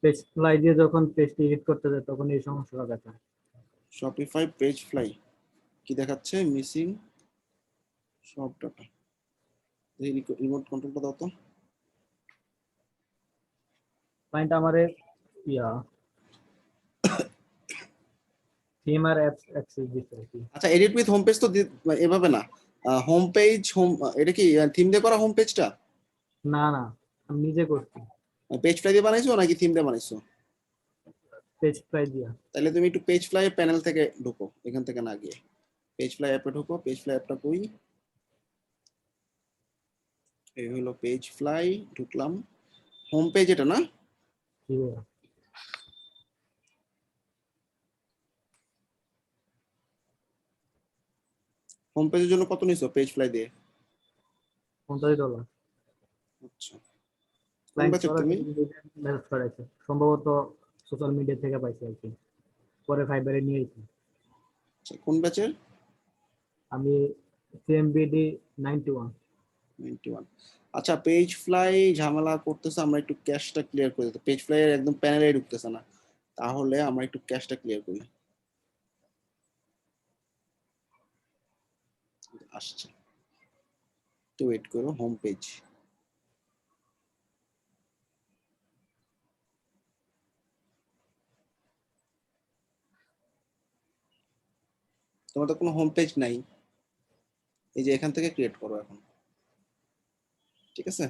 পেজ ফ্লাই দিয়ে যখন পেজটি এডিট করতে যায় তখন এই সমস্যাটা দেখায়। শপিফাই পেজ ফ্লাই কি দেখাচ্ছে? মিসিং সব ডাটা। এই রিমোট কন্ট্রোলটা দাও তো। ক্লায়েন্ট আমারে থিম আর অ্যাক্সেস দিতে আর কি। আচ্ছা, এডিট উইথ হোম পেজ তো এভাবে না, হোম পেজ এটা কি থিম দিয়ে করা হোম পেজটা? না আমি নিজে করছি। পেজ ফ্লাই দিয়ে বানাইছো নাকি থিম দিয়ে বানাইছো? পেজ ফ্লাই দিয়া। তাহলে তুমি একটু পেজ ফ্লাই প্যানেল থেকে ঢুকো, এখান থেকে না গিয়ে পেজ ফ্লাই অ্যাপে ঢুকো। পেজ ফ্লাই অ্যাপটা কই? এই হলো পেজ ফ্লাই, ঢুকলাম। হোম পেজ এটা না? হোম পেজের জন্য কত নিছো পেজ ফ্লাই দিয়ে? $50। আচ্ছা, কোন ক্লায়েন্ট ব্যাচের তুমি? মেসেজ করেছে, সম্ভবত সোশ্যাল মিডিয়া থেকে পাইছি আর কি, পরে ফাইবারে নিয়ে এসেছি। আচ্ছা, কোন ব্যাচের? আমি সিএমবিডি 91। আচ্ছা, পেজ ফ্লাই ঝামেলা করতেছে, আমরা একটু ক্যাশটা ক্লিয়ার করে দিতে। পেজ ফ্লাই এর একদম প্যানেলে ঢুকতেছে না, তাহলে আমরা একটু ক্যাশটা ক্লিয়ার করি। আসছে, একটু ওয়েট করো। হোম পেজ, তোমার তো কোনো হোম পেজ নাই, এই যে এখান থেকে ক্রিয়েট করো এখন, ঠিক আছে?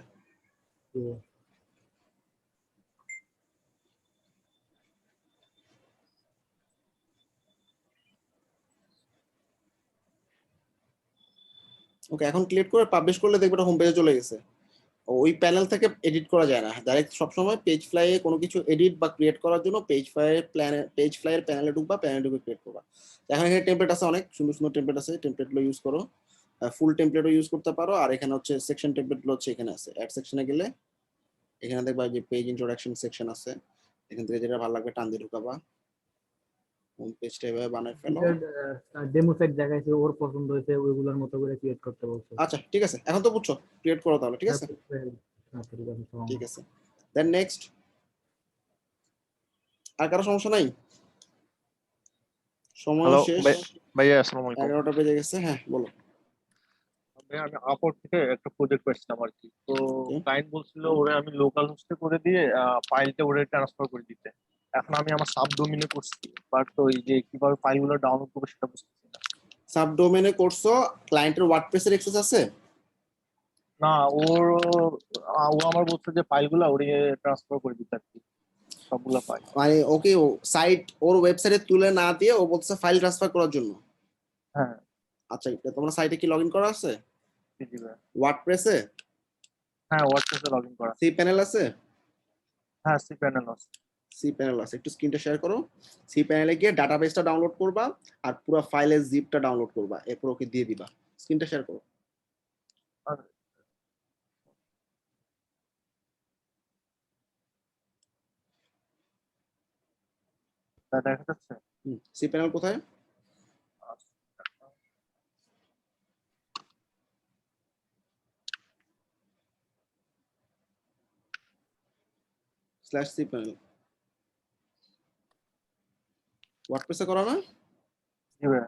ওকে, এখন ক্লিক করে পাবলিশ করলে দেখবে এটা হোম পেজে চলে গেছে। ওই প্যানেল থেকে এডিট করা যায় না, ডাইরেক্ট সবসময় পেজ ফ্লাই এ কোনো কিছু এডিট বা ক্রিয়েট করার জন্য পেজ ফ্লাই এর প্যানেলে ঢুকবা, প্যানেলে ঢুকে ক্রিয়েট করবা। এখন এখানে টেমপ্লেট আছে, অনেক সুন্দর সুন্দর টেমপ্লেট আছে, টেমপ্লেটগুলো ইউজ করো। ফুল টেমপ্লেটও ইউজ করতে পারো, আর এখানে হচ্ছে সেকশন টেমপ্লেটগুলো হচ্ছে এখানে আছে। অ্যাড সেকশনে গেলে এখানে দেখবা যে পেজ ইন্ট্রোডাকশন সেকশন আছে, এখান থেকে যেটা ভালো লাগবে টান দিয়ে ঢুকাবা। হোম পেজটা এভাবে বানায় ফেলো। ডেমো সাইট দেখাইছে, ওর পছন্দ হয়েছে, ওইগুলোর মতো করে ক্রিয়েট করতে বলছে। আচ্ছা ঠিক আছে, এখন তো বুঝছো, ক্রিয়েট করো তাহলে, ঠিক আছে? ঠিক আছে, দেন নেক্সট। আর কারো সমস্যা নাই? সময় শেষ, ভাইয়া আসসালামু আলাইকুম। 11টা বেজে গেছে। হ্যাঁ বলো। আমি আপওয়ার্ক থেকে একটা প্রজেক্ট পাইছিলাম আর কি, তো ক্লায়েন্ট বলছিল ওরে আমি লোকাল হোস্টে করে দিয়ে ফাইলটা ওরে ট্রান্সফার করে দিতে। এখন আমি আমার সাবডোমেনে করছি, বাট ওই যে কিভাবে ফাইলগুলো ডাউনলোড করব সেটা বুঝতেছি না। সাবডোমেনে করছো, ক্লায়েন্টের ওয়ার্ডপ্রেসের অ্যাক্সেস আছে? না, ও আমার বলছে যে ফাইলগুলো ওরে ট্রান্সফার করে দিতে আর কি, সবগুলো ফাইল। মানে ওকে সাইট ওর ওয়েবসাইটে তুলে না দিয়ে ও বলছে ফাইল ট্রান্সফার করার জন্য? হ্যাঁ। আচ্ছা, তোমার সাইটে কি লগইন করা আছে? জি ভাই। ওয়ার্ডপ্রেসে? হ্যাঁ, ওয়ার্ডপ্রেসে লগইন করা। সি প্যানেল আছে? হ্যাঁ, সি প্যানেল আছে। সি প্যানেল আছে, একটু স্ক্রিনটা শেয়ার করো। সি প্যানেলে গিয়ে ডাটাবেসটা ডাউনলোড করবা আর পুরো ফাইলের জিপটা ডাউনলোড করবা, এরপর ওকে দিয়ে দিবা। স্ক্রিনটা শেয়ার করো। দেখা যাচ্ছে? সি প্যানেল কোথায়? Slash cPanel. ওয়ার্ডপ্রেসে করা না? জি ভাই।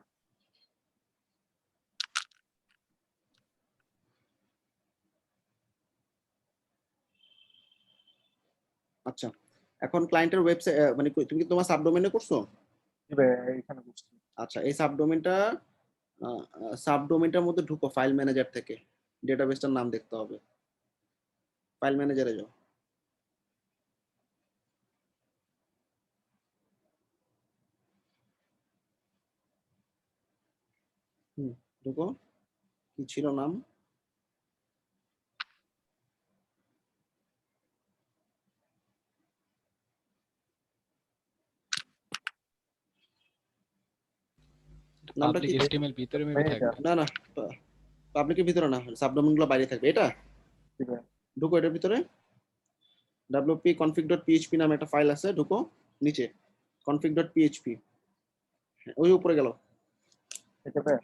আচ্ছা, এখন ক্লায়েন্টের ওয়েবসাইট মানে তুমি কি তোমার সাবডোমেনে করছো? জি ভাই, এখানে করছি। আচ্ছা, এই সাবডোমেনটার মধ্যে ঢুকো, ফাইল ম্যানেজার থেকে ডেটাবেসটার নাম দেখতে হবে। ফাইল ম্যানেজারে যাও। ঢুকো, কি ছিল নাম? নামটা কি? HTML ভিতরে মেবি থাকবে। না না, পাবলিকের ভিতরে না, সাবডোমেনগুলো বাইরে থাকবে। এটা ঢুকো, এটার ভিতরে wp config.php নামে একটা ফাইল আছে, ঢুকো নিচে config.php, ওই উপরে গেল।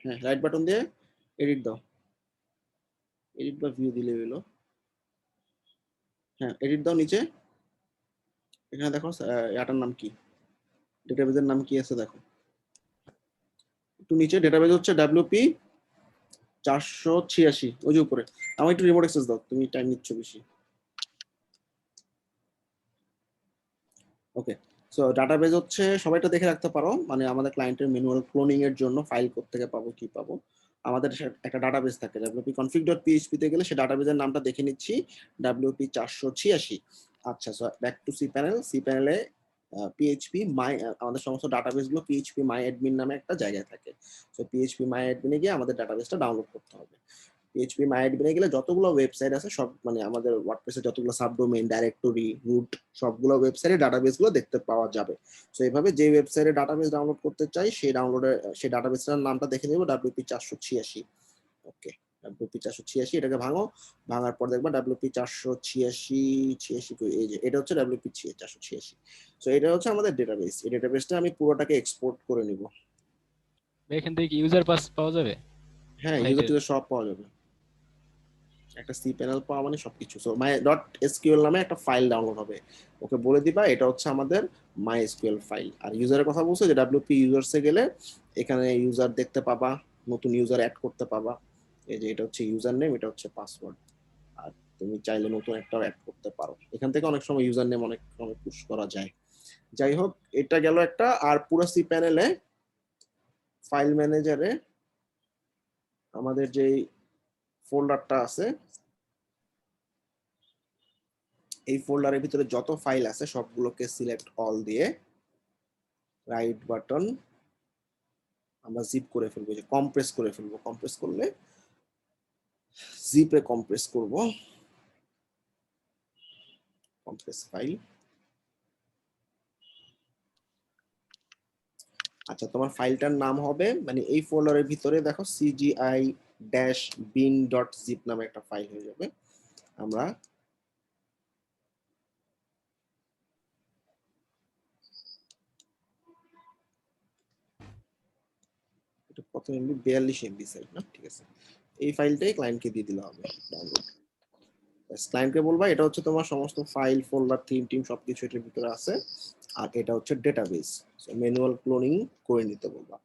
হ্যাঁ, রাইট বাটন দিয়ে এডিট দাও। এডিট বা ভিউ দিলে হলো। হ্যাঁ, এডিট দাও নিচে। এখানে দেখো এটার নাম কি, ডেটাবেজের নাম কি আছে দেখো একটু নিচে। ডেটাবেজ হচ্ছে WP 486, ওই যে উপরে। আমার একটু রিমোট অ্যাক্সেস দাও, তুমি টাইম নিচ্ছ বেশি। ওকে, সো ডাটাবেজ হচ্ছে সবাইটা দেখে রাখতে পারো, মানে আমাদের ক্লায়েন্টের ম্যানুয়াল ক্লোনিং এর জন্য ফাইল থেকে পাবো কি পাবো। আমাদের একটা ডাটাবেজ থাকে wp-config.php তে গেলে সে ডাটাবেজের নামটা দেখে নিচ্ছি, WP 486। আচ্ছা, so back to cPanel. সি প্যানেলে পিএইচপি মাই, আমাদের সমস্ত ডাটাবেস গুলো পিএইচপি মাই অ্যাডমিন নামে একটা জায়গায় থাকে। সো পিএইচপি মাই অ্যাডমিনে গিয়ে আমাদের ডাটাবেসটা ডাউনলোড করতে হবে। পিএইচপি মাই অ্যাডমিনে গেলে যতগুলো ওয়েবসাইট আছে সব, মানে আমাদের ওয়ার্ডপ্রেসে যতগুলো সাবডোমেইন, ডাইরেক্টরি, রুট, সবগুলো ওয়েবসাইটে ডাটাবেস গুলো দেখতে পাওয়া যাবে। সো এইভাবে যে ওয়েবসাইটে ডাটাবেস ডাউনলোড করতে চাই সেই সেই ডাটাবেসটার নামটা দেখে নেব, WP 486। ওকে, WP 486, এটাকে ভাঙো। ভাঙার পর দেখবা WP 486, এই যে এটা হচ্ছে WP 486। সো এটা হচ্ছে আমাদের ডেটাবেস। এই ডেটাবেসটা আমি পুরোটাকে এক্সপোর্ট করে নিব। এখান থেকে ইউজার পাস পাওয়া যাবে? হ্যাঁ, ইউজার সব পাওয়া যাবে। একটা সি প্যানেল পাওয়া মানে সবকিছু। সো my.sql নামে একটা ফাইল ডাউনলোড হবে, ওকে বলে দিবা এটা হচ্ছে আমাদের MySQL ফাইল। আর ইউজারের কথা বলছো যে WP ইউজার্সে গেলে এখানে ইউজার দেখতে পাবা, নতুন ইউজার অ্যাড করতে পাবা। এই যে এটা হচ্ছে ইউজার নেম, এটা হচ্ছে পাসওয়ার্ড। আর তুমি চাইলে নতুন একটা অ্যাড করতে পারো। এখান থেকে অনেক সময় ইউজার নেম অনেক সময় পুশ করা যায়। যাই হোক, এটা গেল একটা। আর পুরো সি প্যানেলে ফাইল ম্যানেজারে আমাদের যে ফোল্ডারটা আছে, এই ফোল্ডারের ভিতরে যত ফাইল আছে সবগুলোকে সিলেক্ট অল দিয়ে রাইট বাটন আমরা জিপ করে ফেলবো, যে কম্প্রেস করে ফেলবো। কম্প্রেস করলে জিপে কম্প্রেস করব, কম্প্রেস ফাইল। আচ্ছা, তোমার ফাইলটার নাম হবে, মানে এই ফোল্ডারের ভিতরে দেখো cgi-bin.zip নামে একটা ফাইল হয়ে যাবে। আমরা কত এমবি, 42 এমবি সাইজ না, ঠিক আছে। এই ফাইলটাই ক্লায়েন্টকে দিয়ে দিলে হবে ডাউনলোড। ক্লায়েন্টকে বলবা এটা হচ্ছে তোমার সমস্ত ফাইল, ফোল্ডার, টিম সবকিছু এটার ভিতরে আছে। আর এটা হচ্ছে ডেটাবেস, ম্যানুয়াল ক্লোনিং করে নিতে বলবা।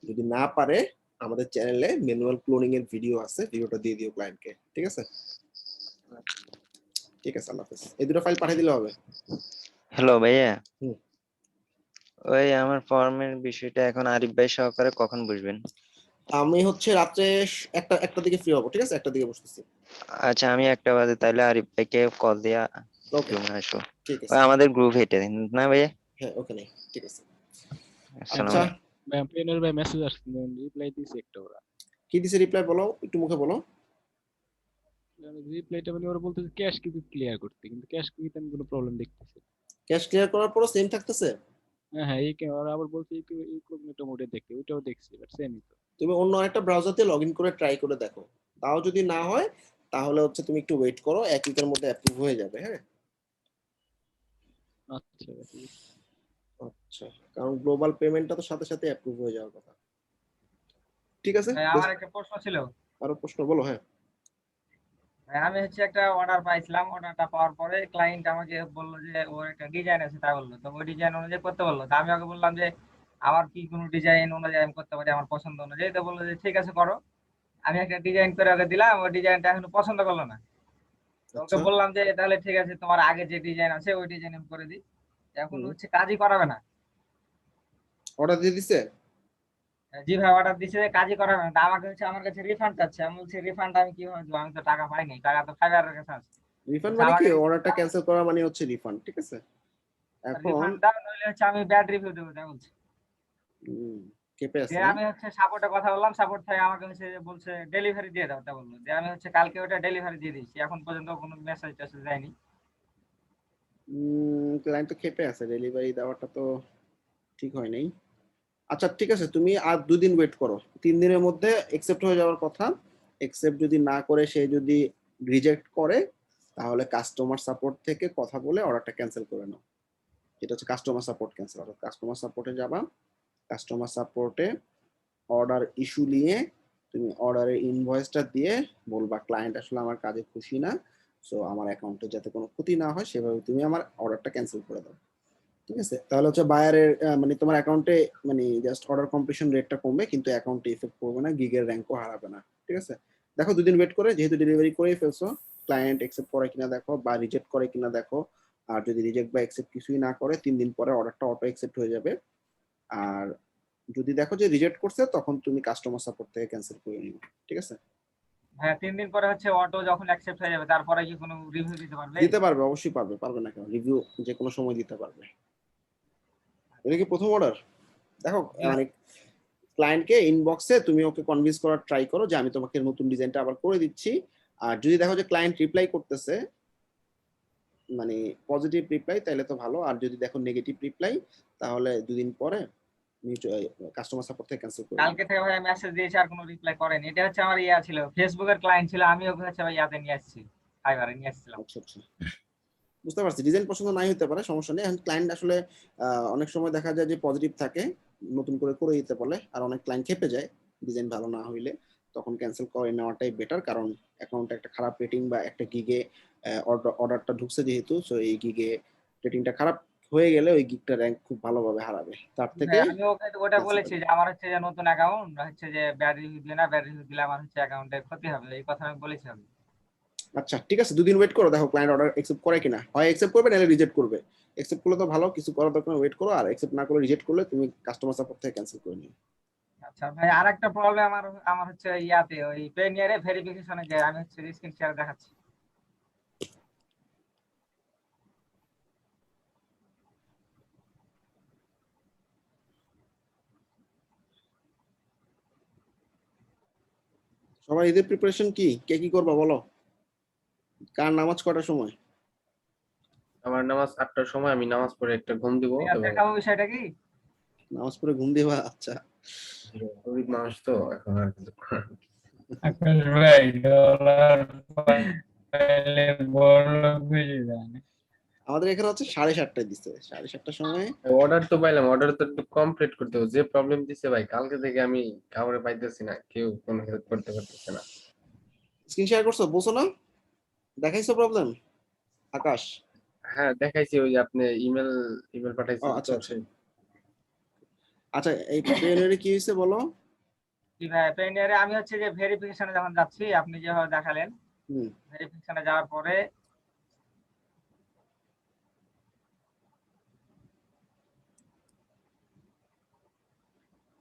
যদি না পারে আমাদের চ্যানেলে ম্যানুয়াল ক্লোনিং এর ভিডিও আছে, ভিডিওটা দিয়ে দিও ক্লায়েন্টকে, ঠিক আছে? ঠিক আছে, আল্লাহ হাফেজ। এই দুটো ফাইল পাঠিয়ে দিলে হবে। হ্যালো ভাইয়া, হুম। ওই আমার ফর্মের বিষয়টা এখন আরিফ ভাই সহকারে কখন বুঝবেন? আমি হচ্ছে রাত্রে একটা দিকে ফ্রি হবো, ঠিক আছে? একটা দিকে বসতেছি। আচ্ছা, আমি 1টা বাজে তাহলে আরিফ ভাইকে কল দিয়া রুমে আসো। ঠিক ওই আছে, আমাদের গ্রুপ হেটে না ভাইয়া? হ্যাঁ ওখানে, ঠিক আছে। আসসালামু আচ্ছা, আলাইকুম। ভাই পেনের ভাই মেসেজ আসছে, রিপ্লাই দিয়েছে একটা ওরা। কি দিছে রিপ্লাই বলো, একটু মুখে বলো। রিপ্লাইটা মানে ওরা বলতেছে ক্যাশ কিউ ক্লিয়ার করতে, কিন্তু ক্যাশ কিউতে আমি কোনো প্রবলেম দেখতেছি না। ক্যাশ ক্লিয়ার করার পরও সেম থাকতেছে? হ্যাঁ হ্যাঁ, ওরা আবার বলছে ইনকগনিটো মোডে দেখতে, ওইটাও দেখছি বাট সেমই তো। তুমি অন্য একটা ব্রাউজার দিয়ে লগইন করে ট্রাই করে দেখো, তাও যদি না হয় তাহলে হচ্ছে তুমি একটু ওয়েট করো, 1 উইকের মধ্যে অ্যাপ্রুভ হয়ে যাবে। হ্যাঁ, আচ্ছা ঠিক আছে। আচ্ছা, কারণ গ্লোবাল পেমেন্টটা তো সাথে সাথে অ্যাপ্রুভ হয়ে যাওয়ার কথা। ঠিক আছে, আমার একটা প্রশ্ন ছিল। আরো প্রশ্ন বলো। হ্যাঁ, আমি হচ্ছে একটা অর্ডার পাইছিলাম, অর্ডারটা পাওয়ার পরে ক্লায়েন্ট আমাকে বললো যে ওর একটা ডিজাইন আছে, তাই বললো। তো ওই ডিজাইন অনুযায়ী করতে বললো। তো আমি ওকে বললাম যে আমার কি কোনো ডিজাইন অনুযায়ী আমি করতে পারি আমার পছন্দ অনুযায়ী? তো বললো যে ঠিক আছে করো। আমি একটা ডিজাইন করে ওকে দিলাম, ওই ডিজাইনটা এখনো পছন্দ করলো না। তো ওকে বললাম যে তাহলে ঠিক আছে, তোমার আগে যে ডিজাইন আছে ওই ডিজাইন আমি করে দিই। এখন হচ্ছে কাজই করাবে না। অর্ডার দিয়ে দিছে? জি ভাই, অর্ডার দিছে, কাজই করাবে না। আমাকে হচ্ছে আমার কাছে রিফান্ড চাচ্ছে। আমি বলছি রিফান্ড আমি কিভাবে দেবো, আমি তো টাকা পাইনি, টাকা তো ফাইবারের কাছে আছে। রিফান্ড মানে কি? অর্ডারটা ক্যান্সেল করা মানে হচ্ছে রিফান্ড, ঠিক আছে? এখন রিফান্ড দাও, নইলে হচ্ছে আমি ব্যাড রিভিউ দেবো, তাই বলছি। কেপে আছে। আমি হচ্ছে সাপোর্টে কথা বললাম, সাপোর্ট থেকে আমাকে হচ্ছে বলছে ডেলিভারি দিয়ে দাও, তা বললো। আমি হচ্ছে কালকে ওটা ডেলিভারি দিয়ে দিয়েছি, এখন পর্যন্ত কোনো মেসেজ টেসেজ যায়নি। ক্লায়েন্ট তো খেপে আছে, ডেলিভারি দেওয়াটা তো ঠিক হয় নাই। আচ্ছা ঠিক আছে, তুমি আর 2 দিন ওয়েট করো, 3 দিনের মধ্যে অ্যাকসেপ্ট হয়ে যাওয়ার কথা। অ্যাকসেপ্ট যদি না করে, সে যদি রিজেক্ট করে, তাহলে কাস্টমার সাপোর্ট থেকে কথা বলে অর্ডারটা ক্যান্সেল করে নাও। এটা হচ্ছে কাস্টমার সাপোর্ট ক্যান্সেল। কাস্টমার সাপোর্টে যাবা, কাস্টমার সাপোর্টে অর্ডার ইস্যু নিয়ে তুমি অর্ডারের ইনভয়েসটা দিয়ে বলবা ক্লায়েন্ট আসলে আমার কাজে খুশি না, সো আমার অ্যাকাউন্টে যাতে কোনো ক্ষতি না হয় সেভাবে তুমি আমার অর্ডারটা ক্যান্সেল করে দাও। ঠিক আছে, তাহলে হচ্ছে বায়ারের মানে তোমার অ্যাকাউন্টে মানে জাস্ট অর্ডার কমপ্লিশন রেটটা কমবে, কিন্তু অ্যাকাউন্টে ইফেক্ট পড়বে না, গিগের র্যাঙ্কও হারাবে না। ঠিক আছে, দেখো 2 দিন ওয়েট করে, যেহেতু ডেলিভারি করেই ফেলছো, ক্লায়েন্ট অ্যাকসেপ্ট করে কিনা দেখো বা রিজেক্ট করে কিনা দেখো। আর যদি রিজেক্ট বা অ্যাকসেপ্ট কিছুই না করে 3 দিন পরে অর্ডারটা অটো অ্যাকসেপ্ট হয়ে যাবে। আর যদি দেখো যে রিজেক্ট করছে তখন তুমি কাস্টমার সাপোর্ট থেকে ক্যান্সেল করে নিও। ঠিক আছে, হ্যাঁ 3 দিন পরে হচ্ছে অটো যখন অ্যাকসেপ্ট হয়ে যাবে তারপরে কি কোনো রিভিউ দিতে পারবে? দিতে পারবে, অবশ্যই পারবে, পারবে না কেন, রিভিউ যে কোনো সময় দিতে পারবে। এটা কি প্রথম অর্ডার? দেখো মানে ক্লায়েন্টকে ইনবক্সে তুমি ওকে কনভিন্স করার ট্রাই করো যে আমি তোমাকে নতুন ডিজাইনটা আবার করে দিচ্ছি। আর যদি দেখো যে ক্লায়েন্ট রিপ্লাই করতেছে মানে পজিটিভ রিপ্লাই তাহলে তো ভালো, আর যদি দেখো নেগেটিভ রিপ্লাই তাহলে 2 দিন পরে কাস্টমার সাপোর্ট থেকে ক্যান্সেল করে কালকে থেকে ভাই মেসেজ দিয়েছি আর কোনো রিপ্লাই করেনি। এটা হচ্ছে আমার ইয়া ছিল, ফেসবুকের ক্লায়েন্ট ছিল, আমি ওকে হচ্ছে ভাই ইয়াতে নিয়ে আসছি, ফাইবারে নিয়ে আসছিলাম। আচ্ছা আচ্ছা, বুঝতে পারছি। ডিজাইন পছন্দ নাই হতে পারে, সমস্যা নেই। এখন ক্লায়েন্ট আসলে অনেক সময় দেখা যায় যে পজিটিভ থাকে, নতুন করে করে দিতে বলে, আর অনেক ক্লায়েন্ট খেপে যায় ডিজাইন ভালো না হইলে, তখন ক্যান্সেল করে নেওয়াটাই বেটার। কারণ অ্যাকাউন্টে একটা খারাপ রেটিং বা একটা গিগে অর্ডারটা ঢুকছে যেহেতু, সো এই গিগে রেটিংটা খারাপ হয়ে গেলে ওই গিগটা র্যাঙ্ক খুব ভালোভাবে হারাবে। তার থেকে আমি ওকে ওটা বলেছি যে আমার হচ্ছে যে নতুন অ্যাকাউন্ট হচ্ছে যে ব্যাড রিভিউ দিলে না, ব্যাড রিভিউ দিলে আমার হচ্ছে অ্যাকাউন্টে ক্ষতি হবে, এই কথা আমি বলেছি। আমি আচ্ছা ঠিক আছে, 2 দিন ওয়েট করো, দেখো ক্লায়েন্ট অর্ডার অ্যাকসেপ্ট করে কিনা। হয় অ্যাকসেপ্ট করবে নাহলে রিজেক্ট করবে। অ্যাকসেপ্ট করলে তো ভালো, কিছু করার দরকার নেই, ওয়েট করো। আর অ্যাকসেপ্ট না করলে, রিজেক্ট করলে তুমি কাস্টমার সাপোর্ট থেকে ক্যান্সেল করে নিও। আচ্ছা ভাই, আরেকটা প্রবলেম আমার আমার হচ্ছে ইয়াতে ওই পেনিয়ারে ভেরিফিকেশনে যায়, আমি হচ্ছে স্ক্রিন শেয়ার দেখাচ্ছি। সবার ঈদের প্রিপারেশন কি, কে কি করবা বলো? কার নামাজ কটার সময়? আমার নামাজ 8টার সময়, আমি নামাজ পড়ে একটা ঘুম দিব। এবং দেখাবো বিষয়টা কি? নামাজ পড়ে ঘুম দিবা? আচ্ছা, গরিব মানুষ তো এখন আর কিছু করার নেই। আকাশ ভাই ডলার পাইলে বড় লোক হয়ে যাবে। আমাদের এখানে হচ্ছে 7:30টায় দিছে, 7:30টার সময় অর্ডার তো পাইলাম, অর্ডার তো একটু কমপ্লিট করতে হবে। যে প্রবলেম দিছে ভাই, কালকে থেকে আমি কাউরে পাইতেছি না, কেউ কোনো হেল্প করতে পারতেছে না। স্ক্রিন শেয়ার করছো, বলছো না দেখাইছো প্রবলেম আকাশ? হ্যাঁ দেখাইছি, ওই যে আপনি ইমেল ও পাঠাইছেন আচ্ছা তো আচ্ছা সেই। আচ্ছা, এই পেনিয়ারে কি হয়েছে বলো? জি ভাই, পেনিয়ারে আমি হচ্ছে যে ভেরিফিকেশনে যখন যাচ্ছি, আপনি যেভাবে দেখালেন, ভেরিফিকেশনে যাওয়ার পরে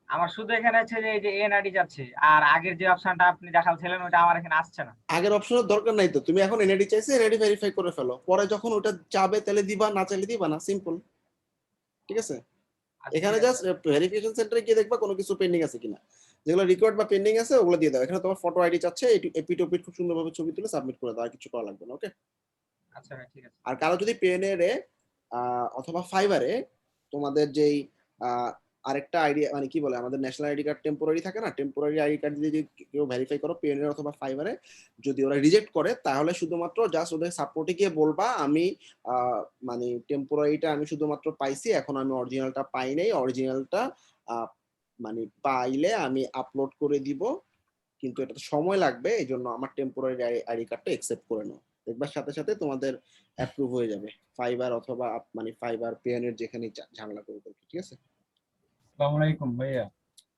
আমার শুধু এখানে হচ্ছে যে এই যে এনআইডি যাচ্ছে, আর আগের যে অপশনটা আপনি দেখাচ্ছিলেন ওটা আমার এখানে আসছে না। আগের অপশনের দরকার নাই তো, তুমি এখন এনআইডি চাইছে, এনআইডি ভেরিফাই করে ফেলো, পরে যখন ওটা চাবে তাহলে দিবা, না চাইলে দিবা না, সিম্পল। ঠিক আছে, এখানে জাস্ট ভেরিফিকেশন সেন্টারে গিয়ে দেখবা কোনো কিছু পেন্ডিং আছে কিনা, যেগুলো রিকোয়ার্ড বা পেন্ডিং আছে ওগুলো দিয়ে দাও। এখানে তোমার ফটো আইডি চাচ্ছে, এপিট ওপিট খুব সুন্দরভাবে ছবি তুলে সাবমিট করে দাও, আর কিছু করা লাগবে না। ওকে, আচ্ছা ভাই ঠিক আছে। আর কারো যদি পেনিয়ারে অথবা ফাইবারে তোমাদের যেই আরেকটা আইডি মানে কি বলে, আমাদের ন্যাশনাল আইডি কার্ড টেম্পোরারি থাকে না, টেম্পোরারি আইডি কার্ড দিয়ে যদি কেউ ভেরিফাই করো পেনিয়ার অথবা ফাইবারে, যদি ওরা রিজেক্ট করে তাহলে শুধুমাত্র জাস্ট ওদের সাপোর্টে গিয়ে বলবা আমি মানে টেম্পোরারিটা আমি শুধুমাত্র পাইছি, এখন আমি অরিজিনালটা পাই নাই, অরিজিনালটা মানে পাইলে আমি আপলোড করে দিব, কিন্তু এটা তো সময় লাগবে, এই জন্য আমার টেম্পোরারি আইডি কার্ডটা অ্যাকসেপ্ট করে নাও। দেখবার সাথে সাথে তোমাদের অ্যাপ্রুভ হয়ে যাবে, ফাইবার অথবা মানে ফাইবার পেয়ানের যেখানে ঝামেলা করবে। ঠিক আছে, আসসালামু আলাইকুম ভাইয়া।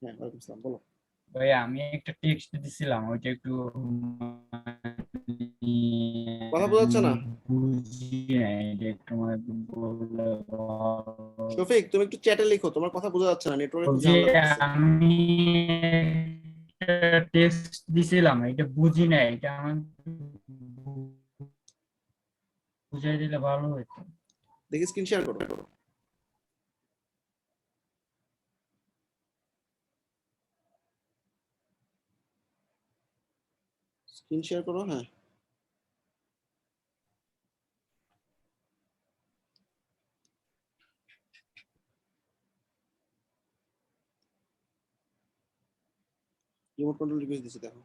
হ্যাঁ ওয়ালাইকুম আসসালাম, বলো। ভাইয়া আমি একটা টেক্সট দিছিলাম, ওইটা একটু কথা বোঝা যাচ্ছে না। বুঝি নাই, এটা একটু মানে বললে শফিক তুমি একটু চ্যাটে লিখো, তোমার কথা বোঝা যাচ্ছে না, নেটওয়ার্ক একটু যে ঝামেলা করছে। আমি টেক্সট দিছিলাম, এটা বুঝি নাই, এটা আমার বুঝাই দিলে ভালো হতো। দেখি স্ক্রিন শেয়ার করো। স্ক্রিন শেয়ার করো, হ্যাঁ। রিমোট কন্ট্রোল রিকোয়েস্ট দিছি, দেখো।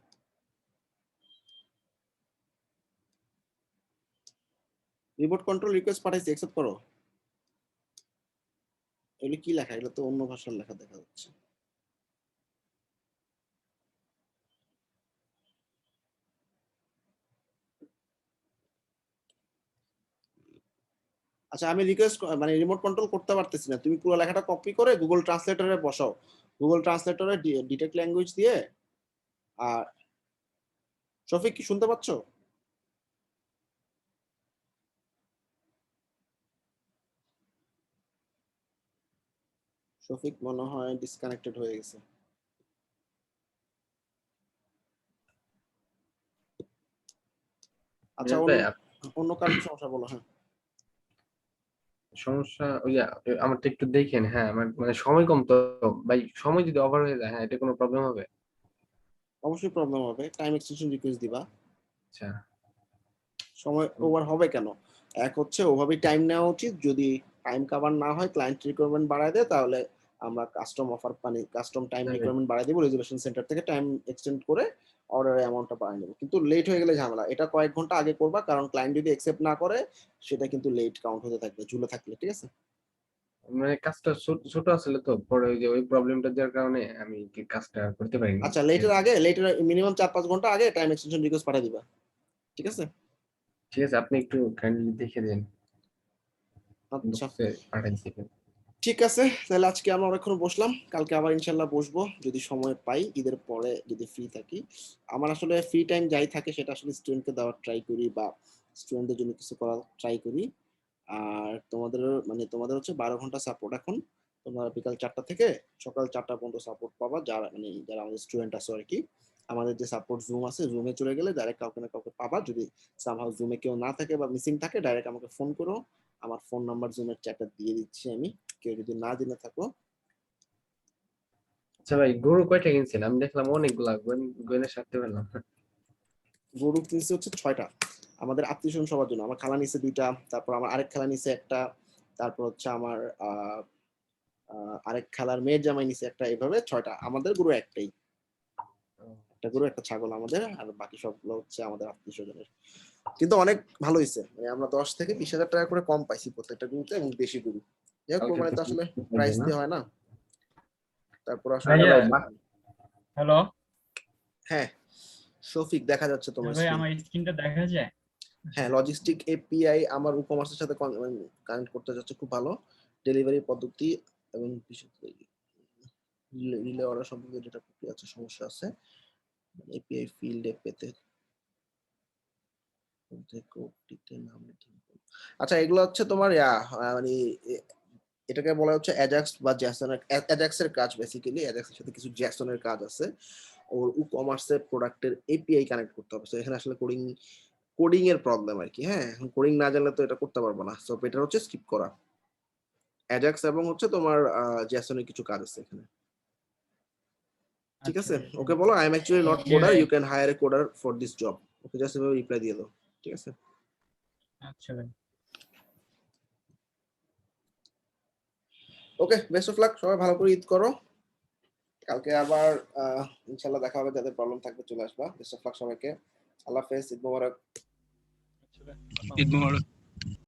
রিমোট কন্ট্রোল রিকোয়েস্ট পাঠাইছি, অ্যাকসেপ্ট করো। এগুলো কি লেখা? এগুলো তো অন্য ভাষার লেখা দেখা যাচ্ছে। আচ্ছা আমি রিকোয়েস্ট মানে রিমোট কন্ট্রোল করতে পারতেছি না, তুমি পুরো লেখাটা কপি করে গুগল ট্রান্সলেটরে বসাও, গুগল ট্রান্সলেটরে ডিটেক্ট ল্যাঙ্গুয়েজ দিয়ে। আর শফিক কি শুনতে পাচ্ছো? শফিক মনে হয় ডিসকানেক্টেড হয়ে গেছে। আচ্ছা অন্য কার কি সমস্যা বলো। হ্যাঁ সমস্যা আমার তো একটু দেখেন। হ্যাঁ আমার মানে সময় কম তো ভাই, সময় যদি ওভার হয়ে যায় হ্যাঁ এটা কোনো প্রবলেম হবে? অবশ্যই প্রবলেম হবে, টাইম এক্সটেনশন রিকোয়েস্ট দিবা। আচ্ছা সময় ওভার হবে কেন? এক হচ্ছে ওভাবেই টাইম নেওয়া উচিত, যদি টাইম কভার না হয় ক্লায়েন্ট রিকোয়ারমেন্ট বাড়ায় দেয় তাহলে আমরা custom offer custom time requirement বাড়ায় দেবো, রেজুলেশন সেন্টার থেকে টাইম এক্সটেন্ড করে অর্ডারের অ্যামাউন্টটা বাড়ায় নেবো। কিন্তু লেট হয়ে গেলে ঝামেলা, এটা কয়েক ঘন্টা আগে করবা, কারণ ক্লায়েন্ট যদি অ্যাকসেপ্ট না করে সেটা কিন্তু লেট কাউন্ট হতে থাকবে ঝুলে থাকলে, ঠিক আছে? মানে কাজটা ছোট আসলে তো, পরে ওই প্রবলেমটা দেওয়ার কারণে আমি কাজটা করতে পারিনি। আচ্ছা লেটের মিনিমাম 4-5 ঘন্টা আগে টাইম এক্সটেনশন রিকোয়েস্ট পাঠিয়ে দিবা, ঠিক আছে? ঠিক আছে, আপনি একটু কাইন্ডলি দেখে দেন। আচ্ছা পাঠাইছি। ঠিক আছে, তাহলে আজকে আমরা অনেকক্ষণ বসলাম, কালকে আবার ইনশাল্লাহ বসবো যদি সময় পাই, ঈদের পরে যদি ফ্রি থাকি। আমার আসলে ফ্রি টাইম যাই থাকে সেটা আসলে স্টুডেন্টকে দেওয়ার ট্রাই করি বা স্টুডেন্টদের জন্য কিছু করার ট্রাই করি। আর তোমাদের হচ্ছে 12 ঘন্টা সাপোর্ট এখন, তোমরা বিকাল 4টা থেকে সকাল 4টা পর্যন্ত সাপোর্ট পাবা, যারা আমাদের স্টুডেন্ট আছে আর কি। আমাদের যে সাপোর্ট জুম আছে, জুমে চলে গেলে ডাইরেক্ট কাউকে না কাউকে পাবা। যদি সামহাউ জুমে কেউ না থাকে বা মিসিং থাকে ডাইরেক্ট আমাকে ফোন করো, আমার ফোন নাম্বার জুমের চ্যাটে দিয়ে দিচ্ছি আমি, কেউ যদি না জেনে থাকো। আচ্ছা ভাই, গরু কয়টা কিনছেন? আমি দেখলাম অনেকগুলা, গয়না সারতে পারলাম। গরু কিনছে হচ্ছে 6টা, আমাদের আত্মীয়স্বজন সবার জন্য। আমার খালা নিছে 2টা, তারপর আমার আরেক খালা নিছে একটা, তারপর হচ্ছে আমার আরেক খালার মেয়ের জামাই নিছে একটা, এইভাবে 6টা। আমাদের গরু একটাই, একটা গরু একটা ছাগল আমাদের, আর বাকি সবগুলো হচ্ছে আমাদের আত্মীয়স্বজনের। কিন্তু অনেক ভালো হয়েছে, মানে আমরা 10 থেকে 20,000 টাকা করে কম পাইছি প্রত্যেকটা গরুতে, এবং দেশি গরু। যাই হোক কোরবানি তো আসলে প্রাইস দিয়ে হয় না, তারপর আসলে। হ্যালো হ্যাঁ শফিক, দেখা যাচ্ছে তোমার ভাই, আমার স্ক্রিনটা দেখা যায়? হ্যাঁ, লজিস্টিক এপিআই আমার ই-কমার্সের সাথে কানেক্ট করতে যাচ্ছে, খুব ভালো ডেলিভারি পদ্ধতি, এবং বিশেষ করে রিলে অর্ডার সম্পর্কে যেটা আছে সমস্যা আছে, এপিআই ফিল্ডে পেতে। আচ্ছা এগুলো হচ্ছে তোমার মানে এটাকে বলা হচ্ছে অ্যাজাক্স বা জ্যাসনের, অ্যাজাক্সের কাজ বেসিক্যালি, অ্যাজাক্সের সাথে কিছু জ্যাসনের কাজ আছে। ওর ই-কমার্সের প্রোডাক্টের এপিআই কানেক্ট করতে হবে, তো এখানে আসলে কোডিং এর প্রবলেম আর কি। হ্যাঁ, কোডিং না জানলে তো এটা করতে পারবো না, সো এটা হচ্ছে স্কিপ করা। অ্যাজাক্স এবং হচ্ছে তোমার জ্যাসনের কিছু কাজ আছে এখানে, ঠিক আছে? ওকে বলো I am actually not coder, you can hire a coder for this job. Okay just এভাবে রিপ্লাই দিয়ে দাও, ঠিক আছে? আচ্ছা ভাই, ওকে, বেস্ট অফ লাক, সবাই ভালো করে ঈদ করো। কালকে আবার ইনশাআল্লাহ দেখা হবে, যাদের প্রবলেম থাকবে চলে আসবা। বেস্ট অফ লাক সবাইকে, আল্লাহ হাফেজ, ঈদ মোবারক। ঈদ মোবারক।